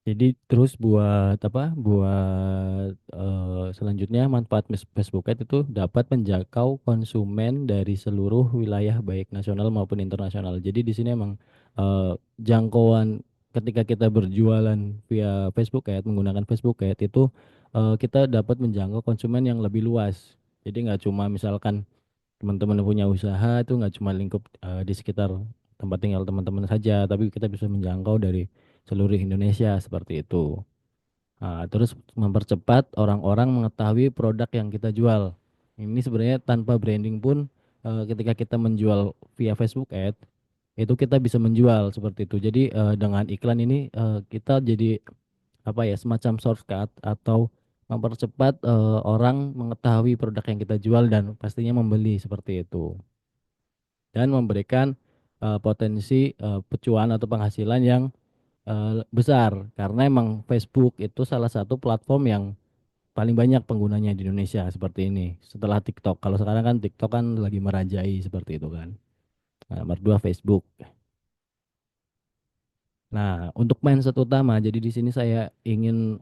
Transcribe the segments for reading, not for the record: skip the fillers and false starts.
Jadi terus buat apa? Buat selanjutnya manfaat Facebook Ads itu dapat menjangkau konsumen dari seluruh wilayah baik nasional maupun internasional. Jadi di sini emang jangkauan ketika kita berjualan via Facebook Ads menggunakan Facebook Ads itu kita dapat menjangkau konsumen yang lebih luas. Jadi nggak cuma misalkan teman-teman punya usaha itu nggak cuma lingkup di sekitar tempat tinggal teman-teman saja, tapi kita bisa menjangkau dari seluruh Indonesia seperti itu. Nah, terus mempercepat orang-orang mengetahui produk yang kita jual. Ini sebenarnya tanpa branding pun ketika kita menjual via Facebook Ad itu kita bisa menjual seperti itu. Jadi dengan iklan ini kita jadi apa ya semacam shortcut atau mempercepat orang mengetahui produk yang kita jual dan pastinya membeli seperti itu dan memberikan potensi pecuan atau penghasilan yang besar karena emang Facebook itu salah satu platform yang paling banyak penggunanya di Indonesia seperti ini setelah TikTok. Kalau sekarang kan TikTok kan lagi merajai seperti itu kan. Nah, nomor dua Facebook. Nah, untuk mindset utama, jadi di sini saya ingin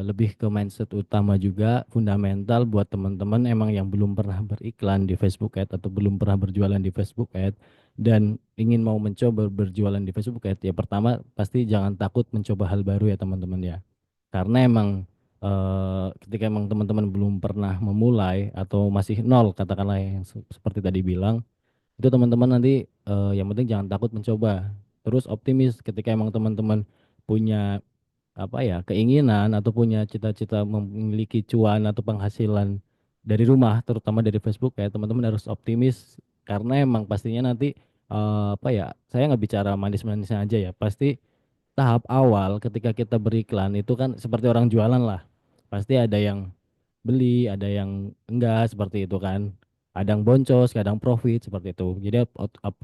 lebih ke mindset utama juga, fundamental buat teman-teman emang yang belum pernah beriklan di Facebook Ads atau belum pernah berjualan di Facebook Ads dan ingin mau mencoba berjualan di Facebook Ads, ya pertama pasti jangan takut mencoba hal baru ya teman-teman ya. Karena emang ketika emang teman-teman belum pernah memulai atau masih nol katakanlah yang seperti tadi bilang, itu teman-teman nanti yang penting jangan takut mencoba. Terus optimis ketika emang teman-teman punya apa ya keinginan atau punya cita-cita memiliki cuan atau penghasilan dari rumah, terutama dari Facebook ya teman-teman harus optimis karena emang pastinya nanti apa ya saya nggak bicara manis-manisnya aja ya pasti tahap awal ketika kita beriklan itu kan seperti orang jualan lah. Pasti ada yang beli, ada yang enggak seperti itu kan. Kadang boncos, kadang profit seperti itu. Jadi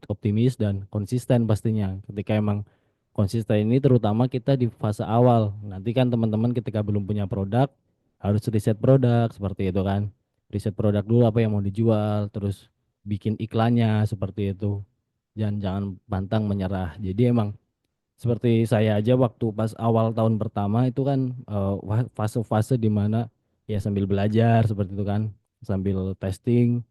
optimis dan konsisten pastinya. Ketika emang konsisten ini terutama kita di fase awal. Nanti kan teman-teman ketika belum punya produk harus riset produk seperti itu kan. Riset produk dulu apa yang mau dijual, terus bikin iklannya seperti itu. Jangan pantang menyerah. Jadi emang seperti saya aja waktu pas awal tahun pertama itu kan fase-fase di mana ya sambil belajar seperti itu kan, sambil testing,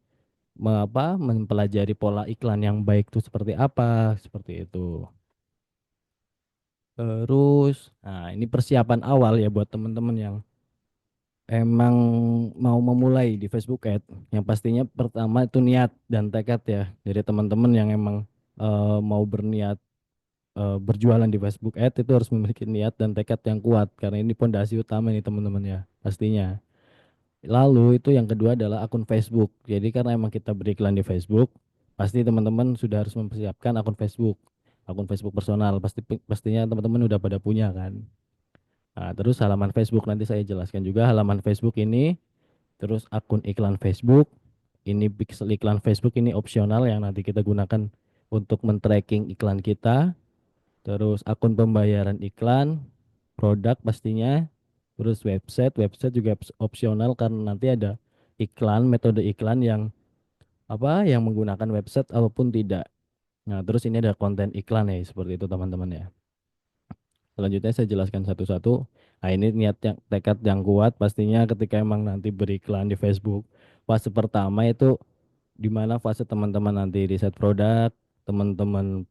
mempelajari pola iklan yang baik itu seperti apa, seperti itu. Terus, nah ini persiapan awal ya buat teman-teman yang emang mau memulai di Facebook Ad. Yang pastinya pertama itu niat dan tekad ya dari teman-teman yang emang mau berniat berjualan di Facebook Ads itu harus memiliki niat dan tekad yang kuat karena ini pondasi utama nih teman-teman ya pastinya. Lalu itu yang kedua adalah akun Facebook. Jadi karena emang kita beriklan di Facebook, pasti teman-teman sudah harus mempersiapkan akun Facebook personal. Pastinya teman-teman udah pada punya kan. Nah, terus halaman Facebook nanti saya jelaskan juga halaman Facebook ini, terus akun iklan Facebook. Ini pixel iklan Facebook ini opsional yang nanti kita gunakan untuk men-tracking iklan kita. Terus akun pembayaran iklan, produk pastinya, terus website juga opsional karena nanti ada iklan, metode iklan yang yang menggunakan website ataupun tidak. Nah, terus ini ada konten iklan ya, seperti itu teman-teman ya. Selanjutnya saya jelaskan satu-satu. Nah, ini niat yang tekad yang kuat pastinya ketika emang nanti beriklan di Facebook. Fase pertama itu di mana fase teman-teman nanti riset produk, teman-teman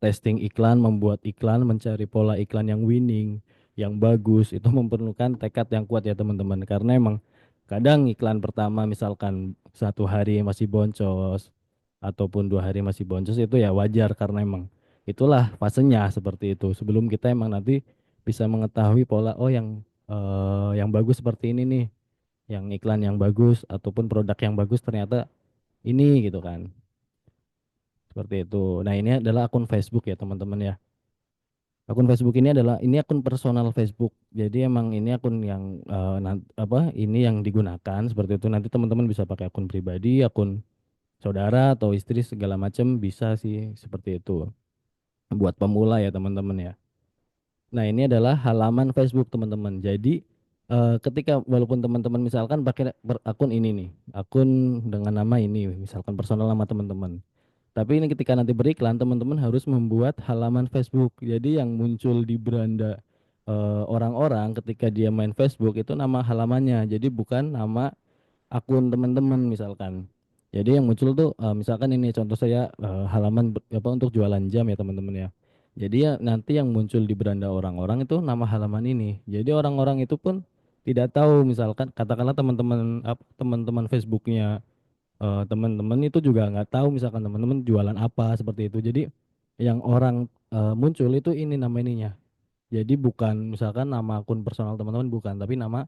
testing iklan, membuat iklan, mencari pola iklan yang winning, yang bagus, itu memerlukan tekad yang kuat ya teman-teman. Karena emang kadang iklan pertama misalkan satu hari masih boncos ataupun dua hari masih boncos itu ya wajar karena emang itulah fasenya seperti itu. Sebelum kita emang nanti bisa mengetahui pola yang bagus seperti ini nih, yang iklan yang bagus ataupun produk yang bagus ternyata ini gitu kan. Seperti itu. Nah, ini adalah akun Facebook ya, teman-teman ya. Akun Facebook ini adalah ini akun personal Facebook. Jadi emang ini akun yang ini yang digunakan seperti itu. Nanti teman-teman bisa pakai akun pribadi, akun saudara atau istri segala macam bisa sih seperti itu. Buat pemula ya, teman-teman ya. Nah, ini adalah halaman Facebook, teman-teman. Jadi ketika walaupun teman-teman misalkan pakai akun ini nih, akun dengan nama ini, misalkan personal nama teman-teman. Tapi ini ketika nanti beriklan, teman-teman harus membuat halaman Facebook. Jadi yang muncul di beranda orang-orang ketika dia main Facebook itu nama halamannya, jadi bukan nama akun teman-teman misalkan. Jadi yang muncul tuh misalkan ini contoh saya halaman apa untuk jualan jam ya teman-teman ya. Jadi ya nanti yang muncul di beranda orang-orang itu nama halaman ini. Jadi orang-orang itu pun tidak tahu misalkan katakanlah teman-teman teman-teman Facebooknya teman-teman itu juga nggak tahu misalkan teman-teman jualan apa seperti itu. Jadi yang orang muncul itu ini nama ininya. Jadi bukan misalkan nama akun personal teman-teman bukan, tapi nama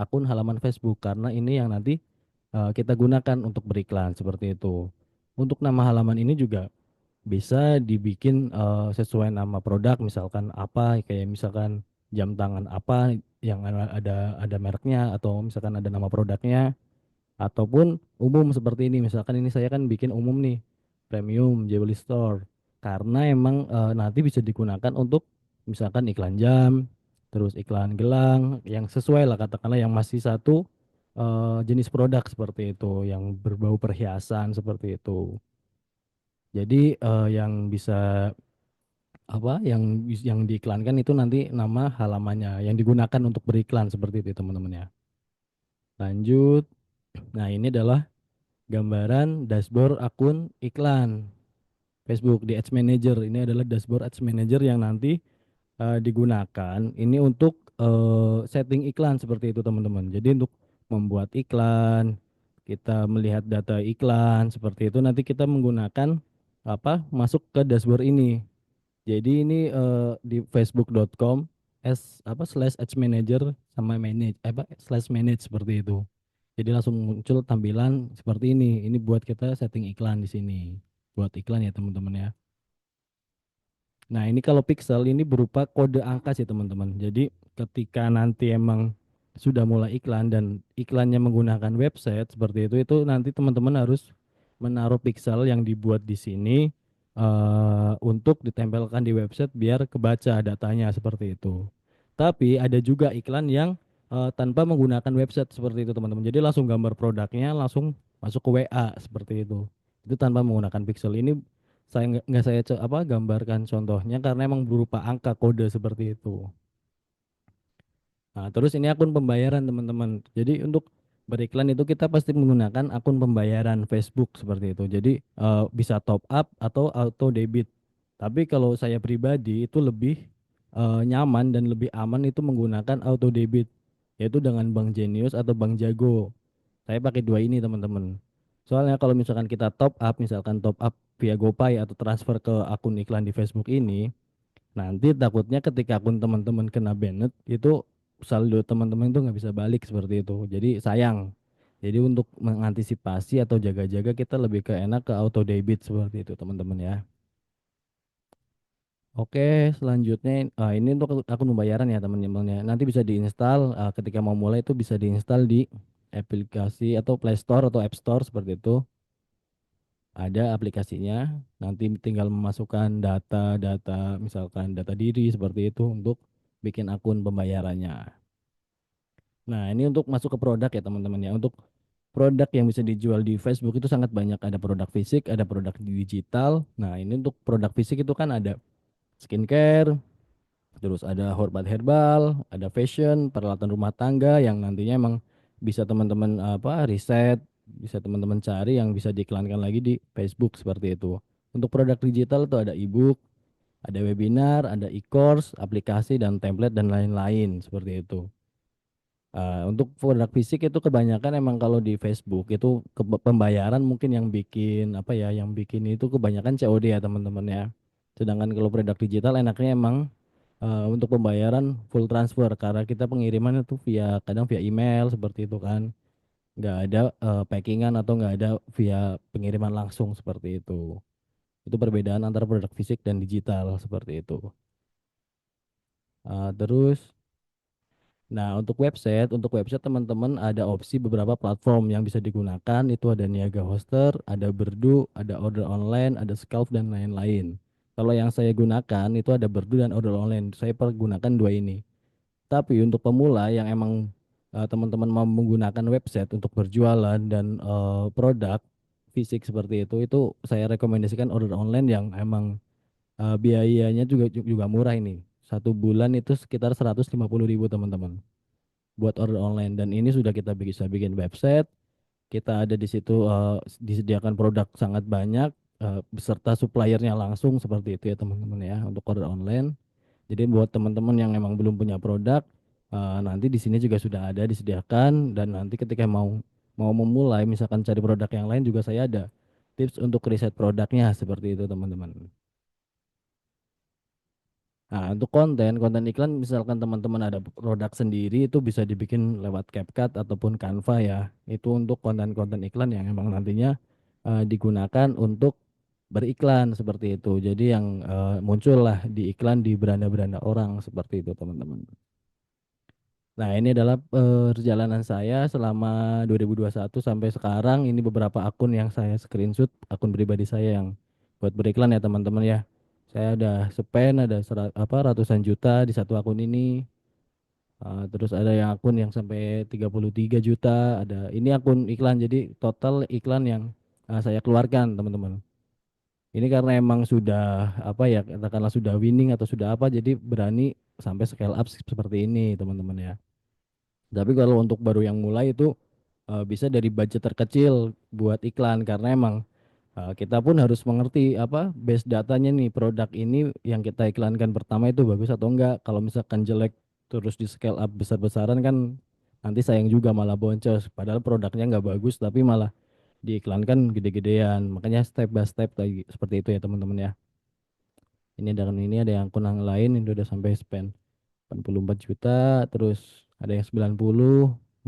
akun halaman Facebook karena ini yang nanti kita gunakan untuk beriklan seperti itu. Untuk nama halaman ini juga bisa dibikin sesuai nama produk misalkan apa kayak misalkan jam tangan apa yang ada mereknya atau misalkan ada nama produknya ataupun umum seperti ini misalkan ini saya kan bikin umum nih premium jewelry store karena emang nanti bisa digunakan untuk misalkan iklan jam terus iklan gelang yang sesuai lah katakanlah yang masih satu jenis produk seperti itu yang berbau perhiasan seperti itu jadi yang bisa apa yang diiklankan itu nanti nama halamannya yang digunakan untuk beriklan seperti itu teman-teman ya lanjut nah ini adalah gambaran dashboard akun iklan Facebook di Ads Manager. Ini adalah dashboard Ads Manager yang nanti digunakan ini untuk setting iklan seperti itu teman-teman. Jadi untuk membuat iklan, kita melihat data iklan seperti itu nanti kita menggunakan apa masuk ke dashboard ini. Jadi ini di facebook.com apa slash ads manager sama manage apa slash manage seperti itu. Jadi langsung muncul tampilan seperti ini. Ini buat kita setting iklan di sini. Buat iklan ya teman-teman ya. Nah ini kalau pixel ini berupa kode angka sih teman-teman. Jadi ketika nanti emang sudah mulai iklan dan iklannya menggunakan website seperti itu nanti teman-teman harus menaruh pixel yang dibuat di sini untuk ditempelkan di website biar kebaca datanya seperti itu. Tapi ada juga iklan yang tanpa menggunakan website seperti itu teman-teman. Jadi langsung gambar produknya langsung masuk ke WA seperti itu. Itu tanpa menggunakan pixel. Ini saya nggak saya apa gambarkan contohnya karena emang berupa angka kode seperti itu. Nah, terus ini akun pembayaran teman-teman. Jadi untuk beriklan itu kita pasti menggunakan akun pembayaran Facebook seperti itu. Jadi bisa top up atau auto debit. Tapi kalau saya pribadi itu lebih nyaman dan lebih aman itu menggunakan auto debit yaitu dengan Bank Jenius atau Bank Jago. Saya pakai dua ini teman-teman. Soalnya kalau misalkan kita top up, misalkan top up via GoPay atau transfer ke akun iklan di Facebook ini, nanti takutnya ketika akun teman-teman kena banned, itu saldo teman-teman itu nggak bisa balik seperti itu. Jadi sayang. Jadi untuk mengantisipasi atau jaga-jaga kita lebih ke enak ke auto debit seperti itu teman-teman ya. Oke, selanjutnya ini untuk akun pembayaran ya teman-teman ya. Nanti bisa diinstal ketika mau mulai itu bisa diinstal di aplikasi atau Play Store atau App Store seperti itu. Ada aplikasinya. Nanti tinggal memasukkan data-data misalkan data diri seperti itu untuk bikin akun pembayarannya. Nah, ini untuk masuk ke produk ya teman-teman ya. Untuk produk yang bisa dijual di Facebook itu sangat banyak. Ada produk fisik, ada produk digital. Nah, ini untuk produk fisik itu kan ada skincare, terus ada obat herbal, ada fashion, peralatan rumah tangga yang nantinya emang bisa teman-teman apa riset, bisa teman-teman cari yang bisa diiklankan lagi di Facebook seperti itu. Untuk produk digital itu ada e-book, ada webinar, ada e-course, aplikasi dan template dan lain-lain seperti itu. Untuk produk fisik itu kebanyakan emang kalau di Facebook itu pembayaran mungkin yang bikin apa ya, yang bikin itu kebanyakan COD ya teman-teman ya. Sedangkan kalau produk digital enaknya emang untuk pembayaran full transfer karena kita pengiriman itu via kadang via email seperti itu kan nggak ada packingan atau nggak ada via pengiriman langsung seperti itu perbedaan antara produk fisik dan digital seperti itu. Terus nah untuk website teman-teman ada opsi beberapa platform yang bisa digunakan itu ada Niaga Hoster ada Berdu ada order online ada Sculpt dan lain-lain. Kalau yang saya gunakan itu ada Berdu dan order online saya pergunakan dua ini. Tapi untuk pemula yang emang teman-teman mau menggunakan website untuk berjualan dan produk fisik seperti itu saya rekomendasikan order online yang emang biayanya juga murah ini. satu bulan itu sekitar 150.000 teman-teman buat order online, dan ini sudah kita bisa bikin website, kita ada di situ, disediakan produk sangat banyak, beserta suppliernya langsung seperti itu ya teman-teman ya untuk order online. Jadi buat teman-teman yang emang belum punya produk, nanti di sini juga sudah ada disediakan, dan nanti ketika mau mau memulai misalkan cari produk yang lain juga saya ada tips untuk riset produknya seperti itu teman-teman. Nah, untuk konten iklan misalkan teman-teman ada produk sendiri itu bisa dibikin lewat CapCut ataupun Canva ya. Itu untuk konten-konten iklan yang emang nantinya digunakan untuk beriklan seperti itu. Jadi yang muncullah di iklan di beranda-beranda orang seperti itu teman-teman. Nah, ini adalah perjalanan saya selama 2021 sampai sekarang. Ini beberapa akun yang saya screenshot, akun pribadi saya yang buat beriklan ya teman-teman ya. Saya udah spend ada ratusan juta di satu akun ini. Terus ada yang akun yang sampai 33 juta. Ada ini akun iklan. Jadi total iklan yang saya keluarkan teman-teman. Ini karena emang sudah apa ya katakanlah sudah winning atau sudah apa, jadi berani sampai scale up seperti ini teman-teman ya. Tapi kalau untuk baru yang mulai itu bisa dari budget terkecil buat iklan, karena emang kita pun harus mengerti apa base datanya nih, produk ini yang kita iklankan pertama itu bagus atau enggak. Kalau misalkan jelek terus di scale up besar-besaran kan nanti sayang juga, malah boncos. Padahal produknya nggak bagus tapi malah diiklankan gede-gedean. Makanya step by step lagi seperti itu ya teman-teman ya. Ini dengan ini ada yang akun yang lain ini udah sampai spend 84 juta, terus ada yang 90.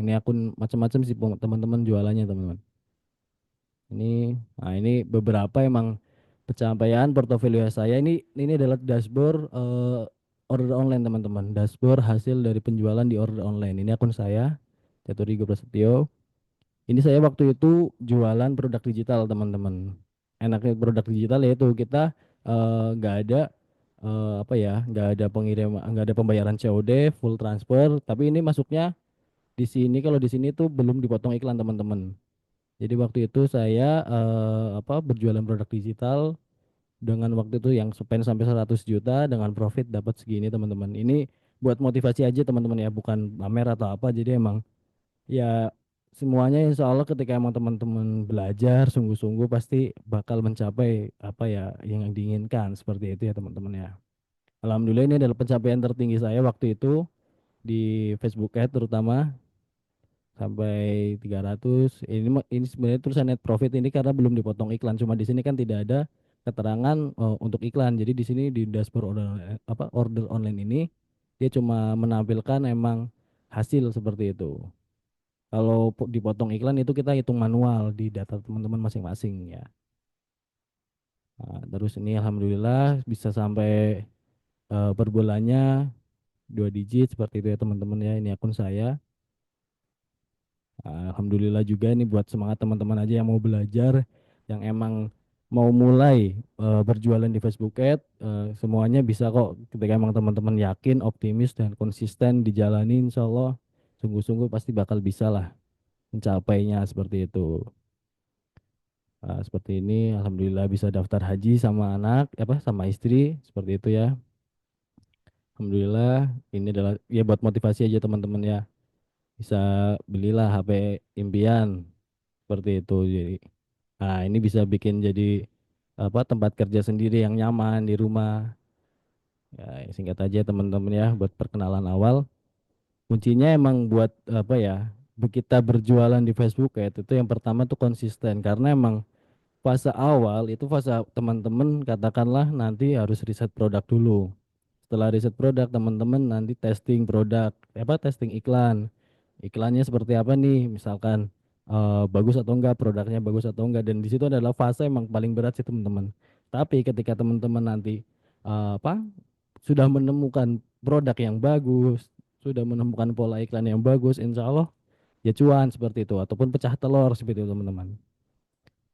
Ini akun macam-macam sih teman-teman jualannya teman-teman. Ini beberapa emang pencapaian portofolio saya. Ini adalah dashboard order online teman-teman. Dashboard hasil dari penjualan di order online. Ini akun saya, Caturigi Prasetyo. Ini saya waktu itu jualan produk digital teman-teman. Enaknya produk digital yaitu kita nggak ada apa ya, nggak ada pengirim, nggak ada pembayaran COD, full transfer. Tapi ini masuknya di sini, kalau di sini tuh belum dipotong iklan teman-teman. Jadi waktu itu saya berjualan produk digital dengan waktu itu yang spend sampai 100 juta dengan profit dapat segini teman-teman. Ini buat motivasi aja teman-teman ya, bukan pamer atau apa. Jadi emang ya semuanya insya Allah ketika emang teman-teman belajar sungguh-sungguh pasti bakal mencapai apa ya yang diinginkan seperti itu ya teman-teman ya. Alhamdulillah ini adalah pencapaian tertinggi saya waktu itu di Facebook Ads terutama sampai 300. Ini sebenarnya tulisan net profit ini karena belum dipotong iklan. Cuma di sini kan tidak ada keterangan untuk iklan. Jadi di sini di dashboard order online ini dia cuma menampilkan emang hasil seperti itu. Kalau dipotong iklan itu kita hitung manual di data teman-teman masing-masing ya. Nah, terus ini alhamdulillah bisa sampai per bulannya 2 digit seperti itu ya teman-teman ya. Ini akun saya. Alhamdulillah juga ini buat semangat teman-teman aja yang mau belajar, yang emang mau mulai berjualan di Facebook Ads, semuanya bisa kok ketika emang teman-teman yakin, optimis dan konsisten dijalani, insya Allah sungguh-sungguh pasti bakal bisa lah mencapainya seperti itu. Seperti ini, alhamdulillah bisa daftar haji sama anak, sama istri seperti itu ya. Alhamdulillah ini adalah ya buat motivasi aja teman-teman ya. Bisa belilah HP impian seperti itu. Jadi, ini bisa bikin jadi tempat kerja sendiri yang nyaman di rumah. Ya, singkat aja teman-teman ya buat perkenalan awal. Kuncinya emang buat apa ya? Kita berjualan di Facebook ya itu yang pertama tuh konsisten, karena emang fase awal itu fase teman-teman katakanlah nanti harus riset produk dulu. Setelah riset produk teman-teman nanti testing produk, testing iklan. Iklannya seperti apa nih? Misalkan bagus atau enggak, produknya bagus atau enggak, dan di situ adalah fase emang paling berat sih teman-teman. Tapi ketika teman-teman nanti eh, apa sudah menemukan produk yang bagus, sudah menemukan pola iklan yang bagus, insya Allah ya cuan seperti itu ataupun pecah telur seperti itu teman-teman.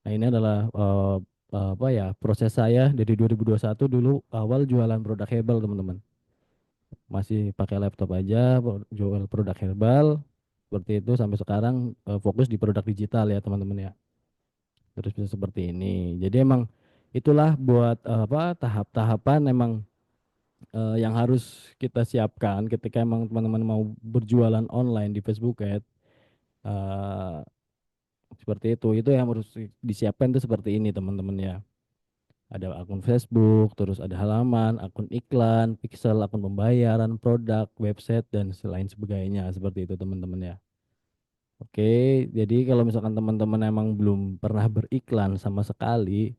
Nah, ini adalah proses saya dari 2021 dulu awal jualan produk herbal teman-teman. Masih pakai laptop aja, jual produk herbal seperti itu sampai sekarang fokus di produk digital ya teman-teman ya. Terus bisa seperti ini. Jadi emang itulah buat tahap-tahapan emang yang harus kita siapkan ketika emang teman-teman mau berjualan online di Facebook Ads, eh, seperti itu yang harus disiapkan tuh seperti ini teman-teman ya. Ada akun Facebook, terus ada halaman, akun iklan, pixel, akun pembayaran, produk, website, dan selain sebagainya. Seperti itu teman-teman ya. Oke, jadi kalau misalkan teman-teman emang belum pernah beriklan sama sekali,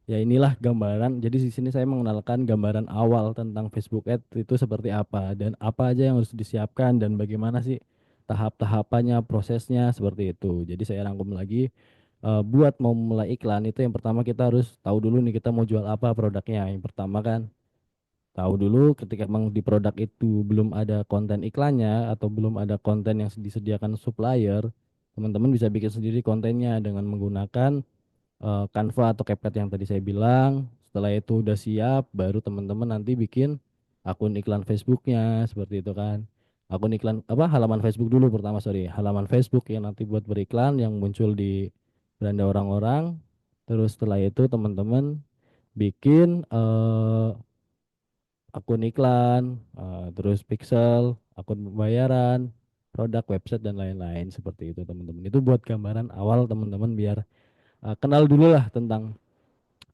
ya inilah gambaran. Jadi di sini saya mengenalkan gambaran awal tentang Facebook Ads itu seperti apa dan apa aja yang harus disiapkan dan bagaimana sih tahap-tahapannya, prosesnya seperti itu. Jadi saya rangkum lagi, buat mau mulai iklan itu yang pertama kita harus tahu dulu nih kita mau jual apa produknya. Yang pertama kan tahu dulu ketika memang di produk itu belum ada konten iklannya atau belum ada konten yang disediakan supplier, teman-teman bisa bikin sendiri kontennya dengan menggunakan Canva atau CapCut yang tadi saya bilang. Setelah itu udah siap, baru teman-teman nanti bikin akun iklan Facebooknya seperti itu kan. Akun iklan apa halaman Facebook dulu pertama, sorry, halaman Facebook yang nanti buat beriklan yang muncul di beranda orang-orang. Terus setelah itu teman-teman bikin akun iklan, terus pixel, akun pembayaran, produk, website dan lain-lain seperti itu teman-teman. Itu buat gambaran awal teman-teman biar kenal dulu lah tentang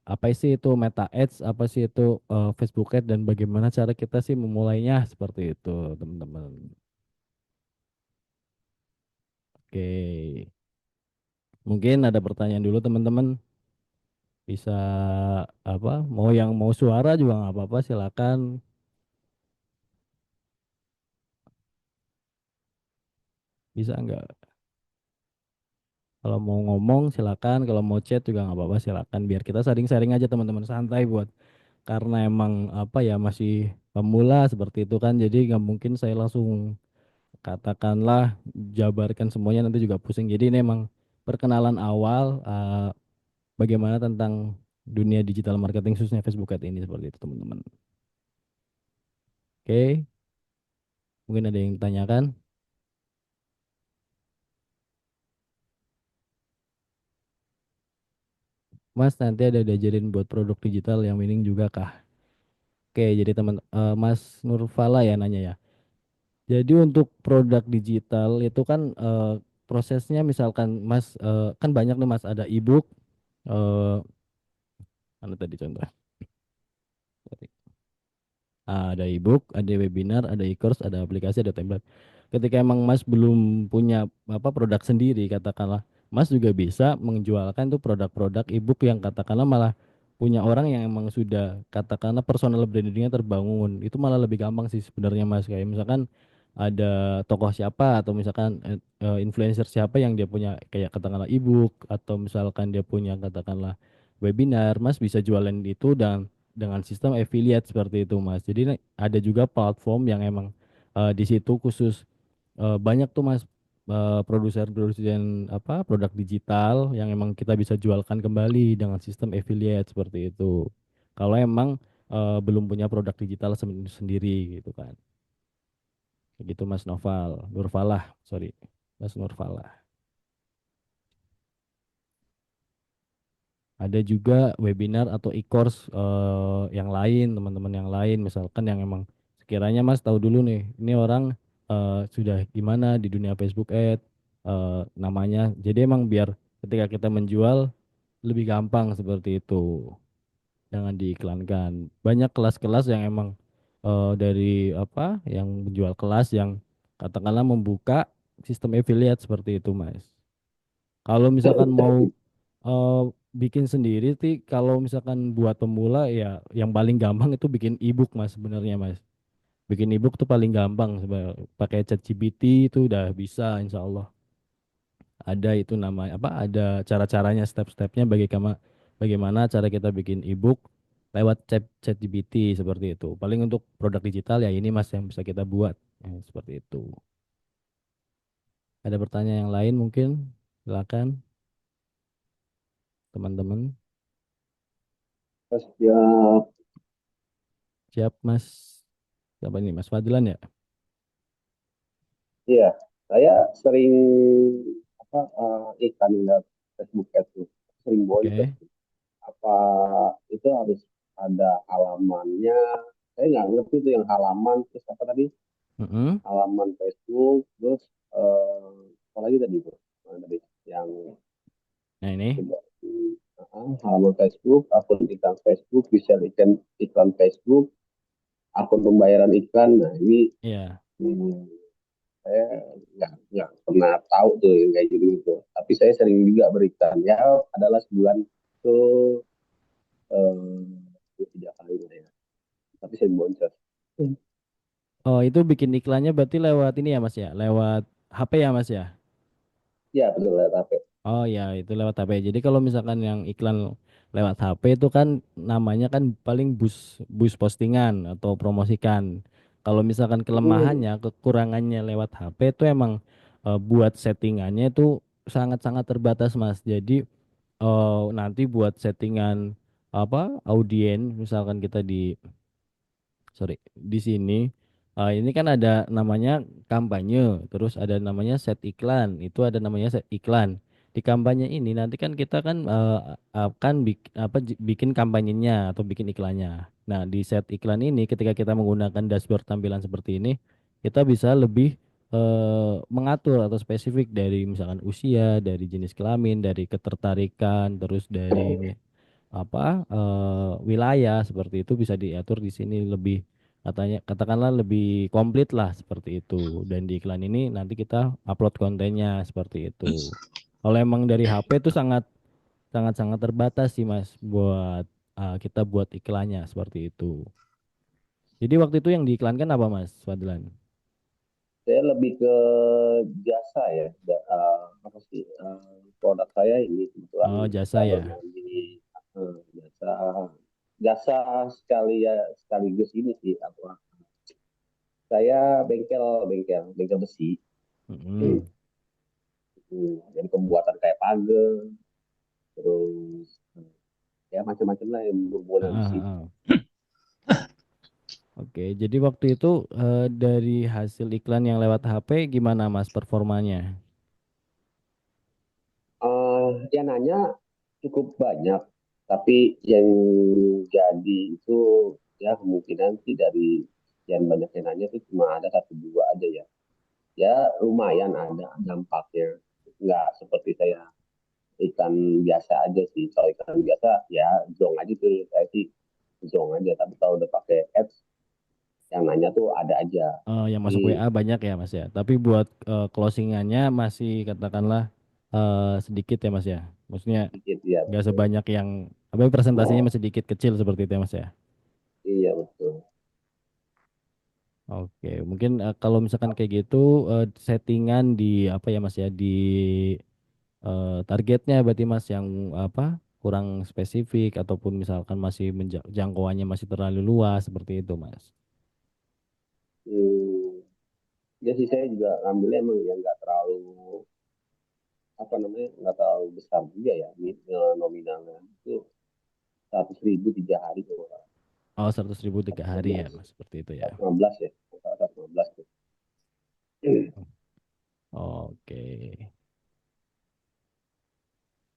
apa sih itu Meta Ads, apa sih itu Facebook Ads dan bagaimana cara kita sih memulainya seperti itu teman-teman. Oke, mungkin ada pertanyaan dulu teman-teman. Bisa apa? Mau suara juga nggak apa-apa, silakan. Bisa nggak? Kalau mau ngomong silakan, kalau mau chat juga nggak apa-apa silakan. Biar kita sharing-sharing aja teman-teman santai buat karena emang apa ya masih pemula seperti itu kan. Jadi nggak mungkin saya langsung katakanlah jabarkan semuanya nanti juga pusing. Jadi ini emang perkenalan awal bagaimana tentang dunia digital marketing khususnya Facebook Ads ini seperti itu teman-teman. Oke, mungkin ada yang ditanyakan. Mas nanti ada diajarin buat produk digital yang winning juga kah? Oke, jadi teman Mas Nurfala ya nanya ya. Jadi untuk produk digital itu kan prosesnya misalkan Mas kan banyak nih Mas ada e-book, eh mana tadi contoh? Ada e-book, ada webinar, ada e-course, ada aplikasi, ada template. Ketika emang Mas belum punya apa produk sendiri, katakanlah Mas juga bisa menjualkan tuh produk-produk e-book yang katakanlah malah punya orang yang emang sudah katakanlah personal brandingnya terbangun. Itu malah lebih gampang sih sebenarnya Mas. Kayak misalkan ada tokoh siapa atau misalkan influencer siapa yang dia punya kayak katakanlah e-book atau misalkan dia punya katakanlah webinar, Mas bisa jualan itu dan dengan sistem affiliate seperti itu Mas. Jadi ada juga platform yang emang di situ khusus banyak tuh Mas produsen-produsen apa produk digital yang emang kita bisa jualkan kembali dengan sistem affiliate seperti itu. Kalau emang belum punya produk digital sendiri gitu kan. Kayak gitu Mas Nurfalah, sorry. Mas Nurfalah. Ada juga webinar atau e-course yang lain, teman-teman yang lain, misalkan yang emang sekiranya Mas tahu dulu nih, ini orang sudah gimana di dunia Facebook Ads, namanya. Jadi emang biar ketika kita menjual lebih gampang seperti itu, jangan diiklankan. Banyak kelas-kelas yang emang dari apa, yang menjual kelas yang katakanlah membuka sistem affiliate seperti itu, Mas. Kalau misalkan mau eh, bikin sendiri sih kalau misalkan buat pemula ya yang paling gampang itu bikin ebook Mas sebenarnya Mas. Bikin ebook tuh paling gampang pakai ChatGPT itu udah bisa insya Allah. Ada itu namanya apa? Ada cara-caranya step-stepnya bagaimana cara kita bikin ebook lewat ChatGPT seperti itu. Paling untuk produk digital ya ini Mas yang bisa kita buat. Ya, seperti itu. Ada pertanyaan yang lain mungkin? Silakan teman-teman. Terus ya, Siap Mas. Siapa ini Mas Fadilan ya? iya, saya sering iklan di Facebook itu sering boncos. Oke. Apa itu harus ada halamannya saya nggak ngerti tuh yang halaman terus apa tadi, Mm-mm. halaman Facebook terus apa lagi tadi tuh. Mana tadi yang Nah ini, coba halaman Facebook, akun iklan Facebook, bisa iklan iklan Facebook, akun pembayaran iklan. Nah ini ya. hmm, saya nggak pernah tahu tuh yang kayak gitu gitu. Tapi saya sering juga berikan ya, adalah sebulan tuh tiga kali lah ya. Tapi sering boncos. Oh itu bikin iklannya berarti lewat ini ya Mas ya, lewat HP ya Mas ya? Ya betul lah tapi Oh ya itu lewat HP. Jadi kalau misalkan yang iklan lewat HP itu kan namanya kan paling bus bus postingan atau promosikan. Kalau misalkan kelemahannya, kekurangannya lewat HP itu emang buat settingannya itu sangat-sangat terbatas Mas. Jadi nanti buat settingan apa audien misalkan kita di sorry di sini ini kan ada namanya kampanye terus ada namanya set iklan itu ada namanya set iklan di kampanye ini nanti kan kita kan akan bikin kampanyenya atau bikin iklannya nah di set iklan ini ketika kita menggunakan dashboard tampilan seperti ini kita bisa lebih mengatur atau spesifik dari misalkan usia dari jenis kelamin dari ketertarikan terus dari wilayah seperti itu bisa diatur di sini lebih katanya katakanlah lebih komplit lah seperti itu dan di iklan ini nanti kita upload kontennya seperti itu. Kalau emang dari HP itu sangat sangat sangat terbatas sih Mas buat kita buat iklannya seperti itu. Jadi waktu itu yang diiklankan apa Mas Fadlan? saya lebih ke jasa ya. Apa sih produk saya ini kebetulan Oh jasa kalau ya. yang di jasa jasa sekali ya sekaligus ini sih apa, saya bengkel bengkel bengkel besi. Mm-mm. Jadi pembuatan kayak pagar terus ya macam-macam lah yang berhubungan Ah, dengan besi. ah, ah. Oke, jadi waktu itu dari hasil iklan yang lewat HP gimana Mas performanya? Yang nanya cukup banyak, tapi yang jadi itu ya kemungkinan sih dari yang banyak yang nanya itu cuma ada satu dua aja ya. Ya lumayan ada dampaknya. Nggak seperti saya ikan biasa aja sih. Kalau ikan biasa ya zong aja tuh saya sih zong aja. Tapi kalau udah pakai ads yang nanya tuh ada aja. Yang masuk Jadi WA banyak ya Mas ya. Tapi buat closingannya masih katakanlah sedikit ya Mas ya. Maksudnya sedikit ya nggak betul. sebanyak yang apa presentasinya masih sedikit kecil seperti itu ya Mas ya. Iya betul. Oke, mungkin kalau misalkan kayak gitu settingan di apa ya Mas ya di targetnya berarti Mas yang apa kurang spesifik ataupun misalkan masih jangkauannya masih terlalu luas seperti itu Mas. Hmm, ya sih saya juga ngambilnya emang yang nggak terlalu apa namanya nggak terlalu besar juga ya nominalnya itu 100.000 3 hari tuh Oh 100.000 tiga hari ya 115 Mas seperti itu ya. 115 ya 115 tuh. Oke.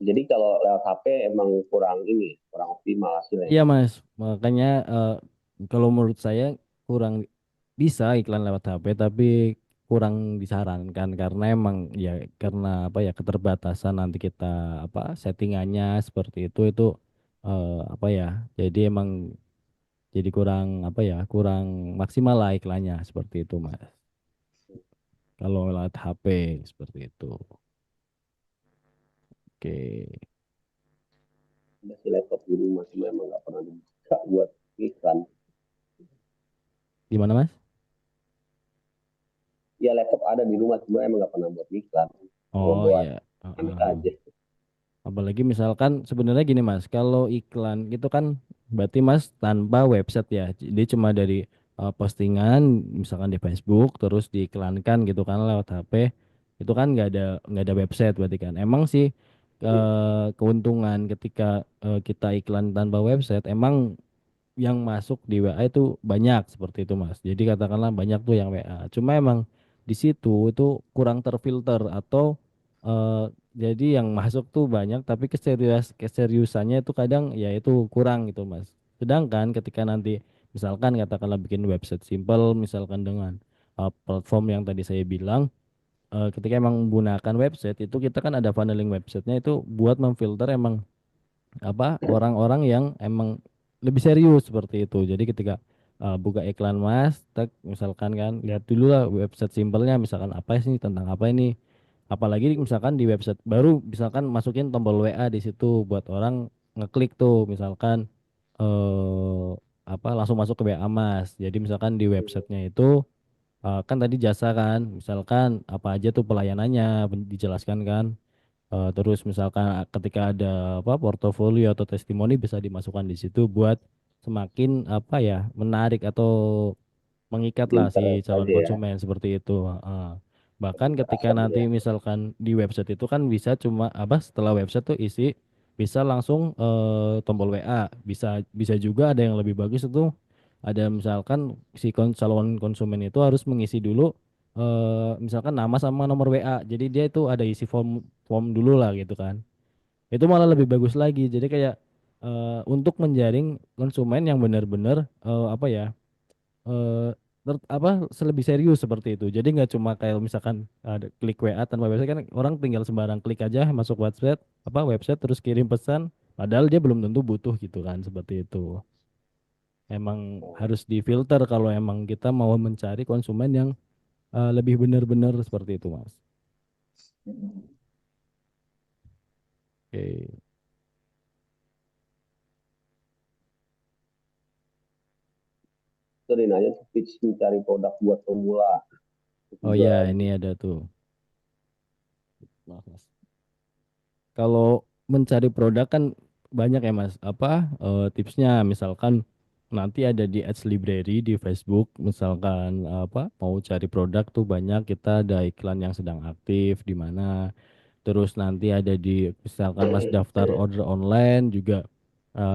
Jadi kalau lewat HP emang kurang ini kurang optimal hasilnya. Iya Mas, makanya kalau menurut saya kurang bisa iklan lewat HP tapi kurang disarankan karena emang ya karena apa ya keterbatasan nanti kita apa settingannya seperti itu apa ya jadi emang jadi kurang apa ya kurang maksimal lah iklannya seperti itu Mas. Kalau lewat HP seperti itu. Oke. Ada si laptop di rumah cuma emang nggak pernah dibuka buat iklan. Gimana Mas? Ya laptop ada di rumah cuma emang nggak pernah buat iklan, cuma Oh buat ya. aneh Heeh. aja. Apalagi misalkan sebenarnya gini Mas, kalau iklan itu kan berarti Mas tanpa website ya. Jadi cuma dari postingan misalkan di Facebook terus diiklankan gitu kan lewat HP. Itu kan nggak ada website berarti kan. Emang sih keuntungan ketika kita iklan tanpa website emang yang masuk di WA itu banyak seperti itu Mas. Jadi katakanlah banyak tuh yang WA. Cuma emang di situ itu kurang terfilter atau eh, jadi yang masuk tuh banyak tapi keseriusannya itu kadang ya itu kurang gitu Mas. Sedangkan ketika nanti Misalkan katakanlah bikin website simple, misalkan dengan platform yang tadi saya bilang, ketika emang menggunakan website itu kita kan ada funneling websitenya itu buat memfilter emang apa orang-orang yang emang lebih serius seperti itu. Jadi ketika buka iklan Mas, misalkan kan lihat dulu lah website simpelnya misalkan apa sih tentang apa ini. Apalagi misalkan di website baru misalkan masukin tombol WA di situ buat orang ngeklik tuh misalkan eh apa langsung masuk ke WA Mas. Jadi misalkan di websitenya itu kan tadi jasa kan, misalkan apa aja tuh pelayanannya dijelaskan kan. Terus misalkan ketika ada apa portofolio atau testimoni bisa dimasukkan di situ buat semakin apa ya menarik atau mengikat Bikin lah si interest calon aja ya. konsumen seperti itu. Bahkan ketika Terasa gitu nanti ya. misalkan di website itu kan bisa cuma apa setelah website tuh isi bisa langsung tombol WA, bisa bisa juga ada yang lebih bagus itu ada misalkan si calon konsumen itu harus mengisi dulu misalkan nama sama nomor WA. Jadi dia itu ada isi form form dulu lah gitu kan. Itu malah lebih bagus lagi. Jadi kayak untuk menjaring konsumen yang benar-benar apa ya eh apa lebih serius seperti itu. Jadi nggak cuma kayak misalkan ada klik WA tanpa website kan orang tinggal sembarang klik aja masuk website apa website terus kirim pesan padahal dia belum tentu butuh gitu kan seperti itu. Emang Oh. harus difilter kalau emang kita mau mencari konsumen yang lebih benar-benar seperti itu, Mas. Oke. Sering aja tuh tips mencari produk buat pemula. Itu Oh juga ya, ini ada tuh. Maaf, Mas. Kalau mencari produk kan banyak ya Mas. Apa tipsnya? Misalkan nanti ada di Ads Library di Facebook, misalkan apa mau cari produk tuh banyak kita ada iklan yang sedang aktif di mana. Terus nanti ada di misalkan Mas daftar order online juga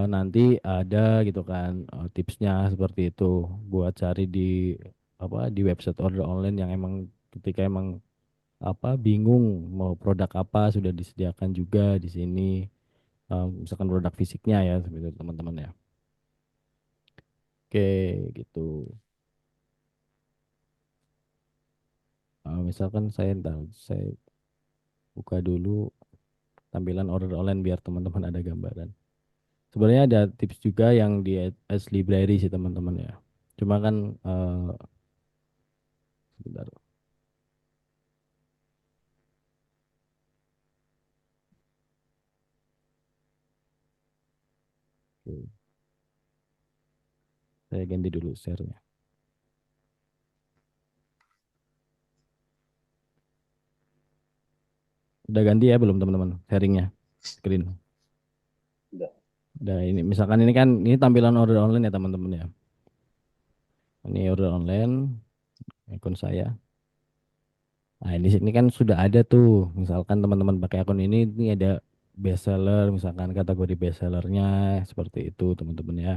nanti ada gitu kan tipsnya seperti itu buat cari di apa di website order online yang emang ketika emang apa bingung mau produk apa sudah disediakan juga di sini. Misalkan produk fisiknya ya seperti itu teman-teman ya. Oke gitu. Misalkan saya entar saya buka dulu tampilan order online biar teman-teman ada gambaran. Sebenarnya ada tips juga yang di Ads Library sih teman-teman ya. Cuma kan sebentar. Oke, saya ganti dulu share-nya. Udah ganti ya belum teman-teman sharingnya screen. udah. Udah ini misalkan ini kan ini tampilan order online ya teman-teman ya. Ini order online akun saya. Nah, di sini kan sudah ada tuh, misalkan teman-teman pakai akun ini ada best seller, misalkan kategori best sellernya seperti itu teman-teman ya.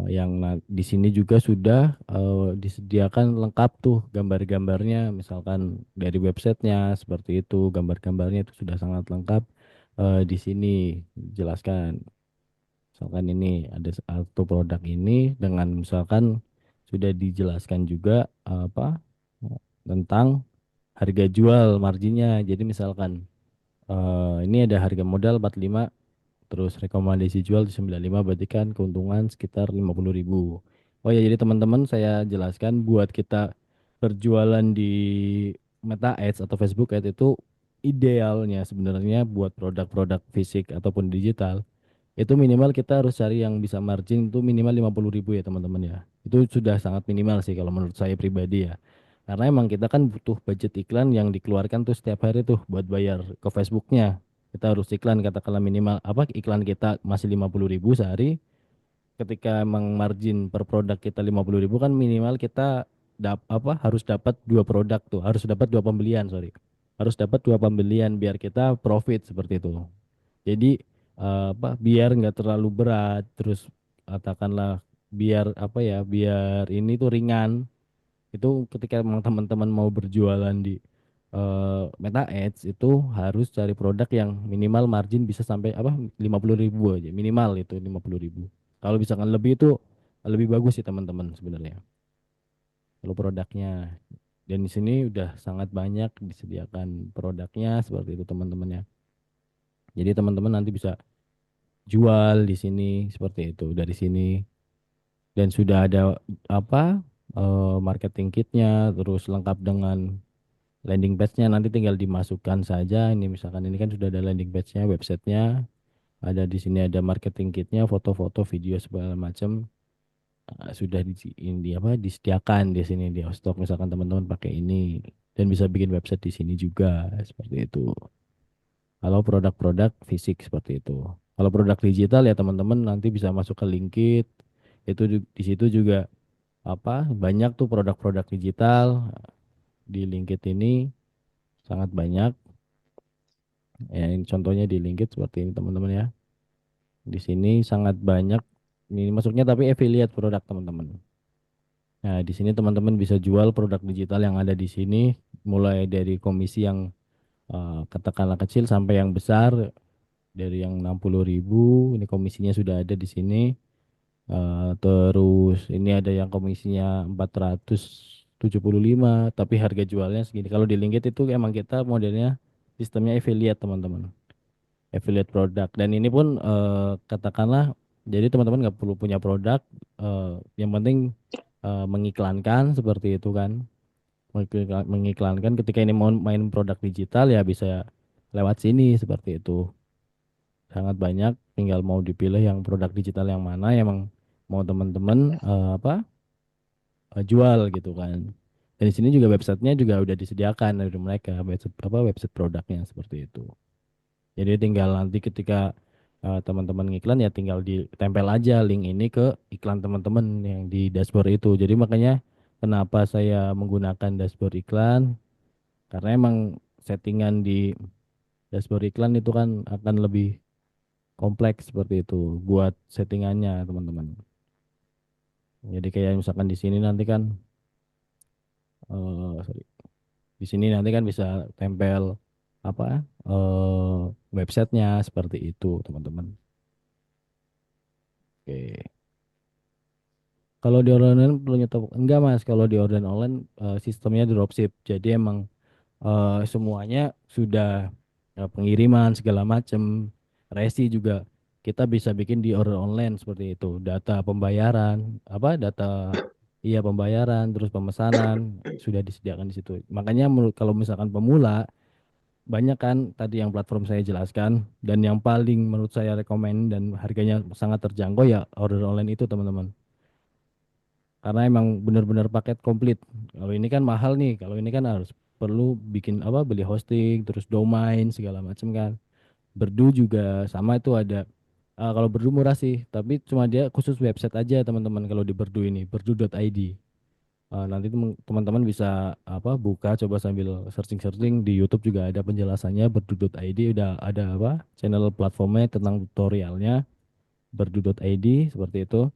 Yang di sini juga sudah disediakan lengkap tuh gambar-gambarnya, misalkan dari websitenya seperti itu, gambar-gambarnya itu sudah sangat lengkap di sini jelaskan. Misalkan ini ada satu produk ini dengan misalkan sudah dijelaskan juga apa tentang harga jual marginnya. Jadi misalkan ini ada harga modal 45 terus rekomendasi jual di 95 berarti kan keuntungan sekitar 50.000. Oh ya jadi teman-teman saya jelaskan buat kita berjualan di Meta Ads atau Facebook Ads itu idealnya sebenarnya buat produk-produk fisik ataupun digital itu minimal kita harus cari yang bisa margin itu minimal 50.000 ya teman-teman ya. Itu sudah sangat minimal sih kalau menurut saya pribadi ya. Karena emang kita kan butuh budget iklan yang dikeluarkan tuh setiap hari tuh buat bayar ke Facebooknya. Kita harus iklan katakanlah minimal apa iklan kita masih 50.000 sehari. Ketika emang margin per produk kita 50.000 kan minimal kita apa harus dapat dua produk tuh harus dapat dua pembelian sorry harus dapat dua pembelian biar kita profit seperti itu. Jadi apa biar nggak terlalu berat terus katakanlah biar apa ya biar ini tuh ringan itu ketika memang teman-teman mau berjualan di Meta Ads itu harus cari produk yang minimal margin bisa sampai apa 50.000 aja minimal itu 50.000 kalau misalkan lebih itu lebih bagus sih teman-teman sebenarnya kalau produknya. Dan di sini udah sangat banyak disediakan produknya seperti itu teman-teman ya. Jadi teman-teman nanti bisa jual di sini seperti itu dari sini, dan sudah ada apa marketing kitnya terus lengkap dengan landing page-nya, nanti tinggal dimasukkan saja. Ini misalkan ini kan sudah ada landing page-nya, websitenya ada di sini, ada marketing kitnya, foto-foto, video segala macam. Sudah di apa disediakan di sini di stok, misalkan teman-teman pakai ini dan bisa bikin website di sini juga seperti itu. Kalau produk-produk fisik seperti itu. Kalau produk digital ya teman-teman nanti bisa masuk ke Linkit. Itu di situ juga apa banyak tuh produk-produk digital di Linkit ini sangat banyak. Ya, ini contohnya di Linkit seperti ini teman-teman ya. Di sini sangat banyak. Ini masuknya tapi affiliate produk teman-teman. Nah, di sini teman-teman bisa jual produk digital yang ada di sini, mulai dari komisi yang katakanlah kecil sampai yang besar, dari yang 60.000, ini komisinya sudah ada di sini. Terus ini ada yang komisinya 475, tapi harga jualnya segini. Kalau di Linkit itu emang kita modelnya sistemnya affiliate teman-teman, affiliate produk. Dan ini pun katakanlah, jadi teman-teman nggak perlu punya produk, yang penting mengiklankan seperti itu kan. Mengiklankan ketika ini mau main produk digital ya bisa lewat sini seperti itu. Sangat banyak, tinggal mau dipilih yang produk digital yang mana yang emang mau teman-teman apa jual gitu kan. Dan di sini juga websitenya juga udah disediakan dari mereka, website apa website produknya seperti itu. Jadi tinggal nanti ketika teman-teman ngiklan ya tinggal ditempel aja link ini ke iklan teman-teman yang di dashboard itu. Jadi makanya kenapa saya menggunakan dashboard iklan, karena emang settingan di dashboard iklan itu kan akan lebih kompleks seperti itu buat settingannya teman-teman. Jadi kayak misalkan di sini nanti kan sorry, di sini nanti kan bisa tempel apa websitenya seperti itu teman-teman. Oke. Kalau di online perlu nyetok enggak Mas, kalau di order online sistemnya dropship. Jadi emang semuanya sudah pengiriman segala macam, resi juga kita bisa bikin di order online seperti itu. Data pembayaran, apa data iya pembayaran, terus pemesanan sudah disediakan di situ. Makanya menurut kalau misalkan pemula banyak kan tadi yang platform saya jelaskan, dan yang paling menurut saya rekomend dan harganya sangat terjangkau ya order online itu teman-teman. Karena emang benar-benar paket komplit. Kalau ini kan mahal nih, kalau ini kan harus perlu bikin apa beli hosting, terus domain segala macam kan. Berdu juga sama itu ada. Kalau Berdu murah sih, tapi cuma dia khusus website aja teman-teman kalau di Berdu ini, berdu.id. Nanti teman-teman bisa apa buka coba sambil searching-searching di YouTube juga ada penjelasannya berdu.id, udah ada apa channel platformnya tentang tutorialnya berdu.id seperti itu.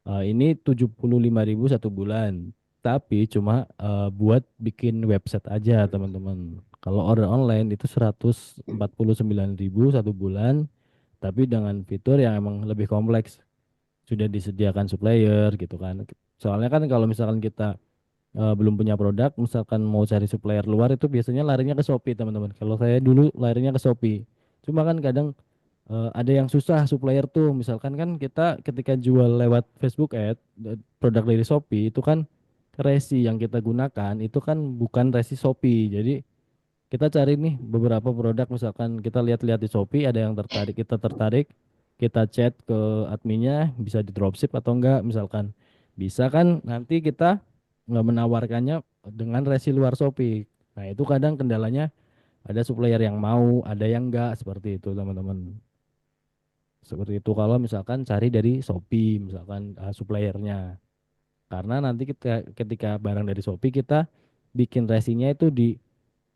Ini 75.000 satu bulan, tapi cuma buat bikin website aja teman-teman. Kalau order online itu 149.000 satu bulan, tapi dengan fitur yang emang lebih kompleks. Sudah disediakan supplier gitu kan. Soalnya kan kalau misalkan kita belum punya produk, misalkan mau cari supplier luar itu biasanya larinya ke Shopee teman-teman. Kalau saya dulu larinya ke Shopee. Cuma kan kadang ada yang susah supplier tuh, misalkan kan kita ketika jual lewat Facebook Ad produk dari Shopee itu kan resi yang kita gunakan itu kan bukan resi Shopee. Jadi kita cari nih beberapa produk, misalkan kita lihat-lihat di Shopee ada yang tertarik, kita tertarik, kita chat ke adminnya bisa di dropship atau enggak misalkan. Bisa kan nanti kita nggak menawarkannya dengan resi luar Shopee. Nah, itu kadang kendalanya ada supplier yang mau, ada yang enggak seperti itu teman-teman. Seperti itu kalau misalkan cari dari Shopee misalkan suppliernya. Karena nanti kita ketika barang dari Shopee kita bikin resinya itu di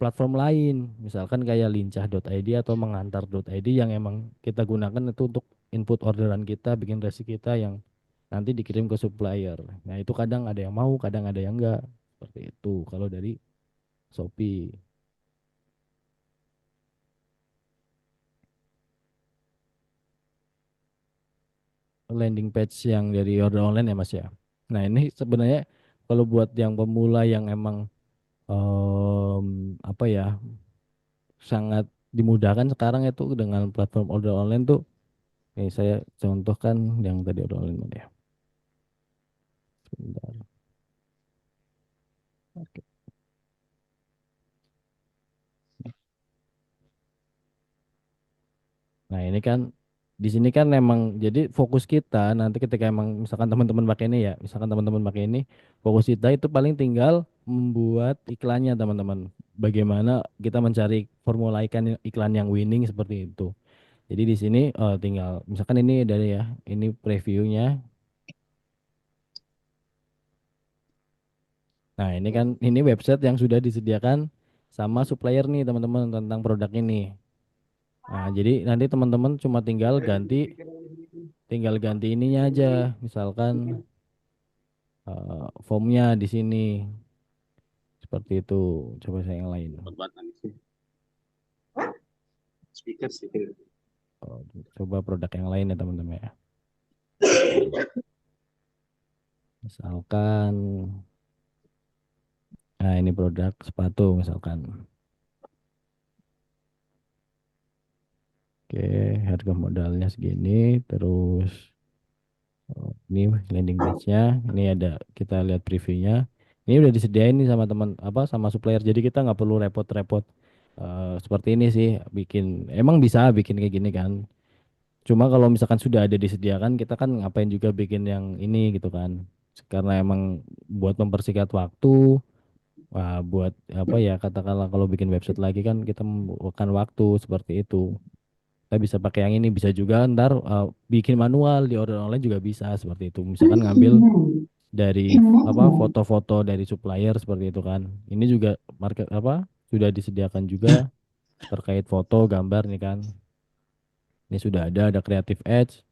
platform lain. Misalkan kayak lincah.id atau mengantar.id yang emang kita gunakan itu untuk input orderan kita, bikin resi kita yang nanti dikirim ke supplier. Nah, itu kadang ada yang mau, kadang ada yang enggak. Seperti itu kalau dari Shopee. landing page yang dari order online ya Mas ya. Nah ini sebenarnya kalau buat yang pemula yang emang apa ya sangat dimudahkan sekarang itu dengan platform order online tuh. Saya contohkan yang tadi order online mana ya. Sebentar. Oke. Nah ini kan di sini kan memang jadi fokus kita nanti ketika emang misalkan teman-teman pakai ini ya, misalkan teman-teman pakai ini, fokus kita itu paling tinggal membuat iklannya teman-teman. Bagaimana kita mencari formula iklan yang winning seperti itu. Jadi di sini tinggal misalkan ini dari ya, ini previewnya. Nah ini kan ini website yang sudah disediakan sama supplier nih teman-teman tentang produk ini. Nah jadi nanti teman-teman cuma tinggal ganti ininya aja, misalkan formnya di sini seperti itu. Coba saya yang lain. Oh, coba produk yang lain ya teman-teman ya. Misalkan, nah ini produk sepatu misalkan. Oke, harga modalnya segini, terus ini landing page-nya. Ini ada kita lihat previewnya. Ini udah disediain nih sama teman apa sama supplier. Jadi kita nggak perlu repot-repot seperti ini sih bikin. Emang bisa bikin kayak gini kan. Cuma kalau misalkan sudah ada disediakan, kita kan ngapain juga bikin yang ini gitu kan. Karena emang buat mempersingkat waktu, wah buat apa ya katakanlah kalau bikin website lagi kan kita membutuhkan waktu seperti itu. Kita bisa pakai yang ini, bisa juga ntar bikin manual di order online juga bisa seperti itu. Misalkan ngambil dari apa foto-foto dari supplier seperti itu kan. Ini juga market apa sudah disediakan juga terkait foto, gambar nih kan. Ini sudah ada Creative Edge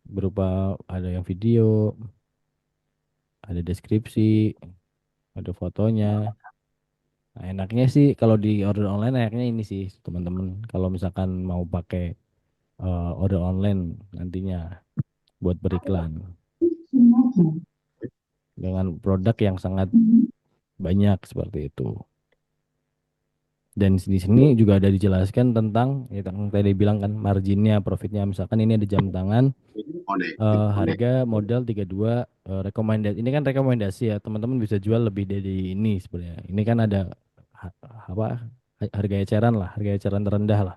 berupa ada yang video, ada deskripsi, ada fotonya. Nah, enaknya sih kalau di order online enaknya ini sih teman-teman. Kalau misalkan mau pakai order online nantinya buat beriklan dengan produk yang sangat banyak seperti itu. Dan di sini juga ada dijelaskan tentang yang tadi bilang kan marginnya, profitnya. Misalkan ini ada jam tangan harga modal 32 rekomendasi. Ini kan rekomendasi ya, teman-teman bisa jual lebih dari ini sebenarnya. Ini kan ada apa harga eceran lah, harga eceran terendah lah.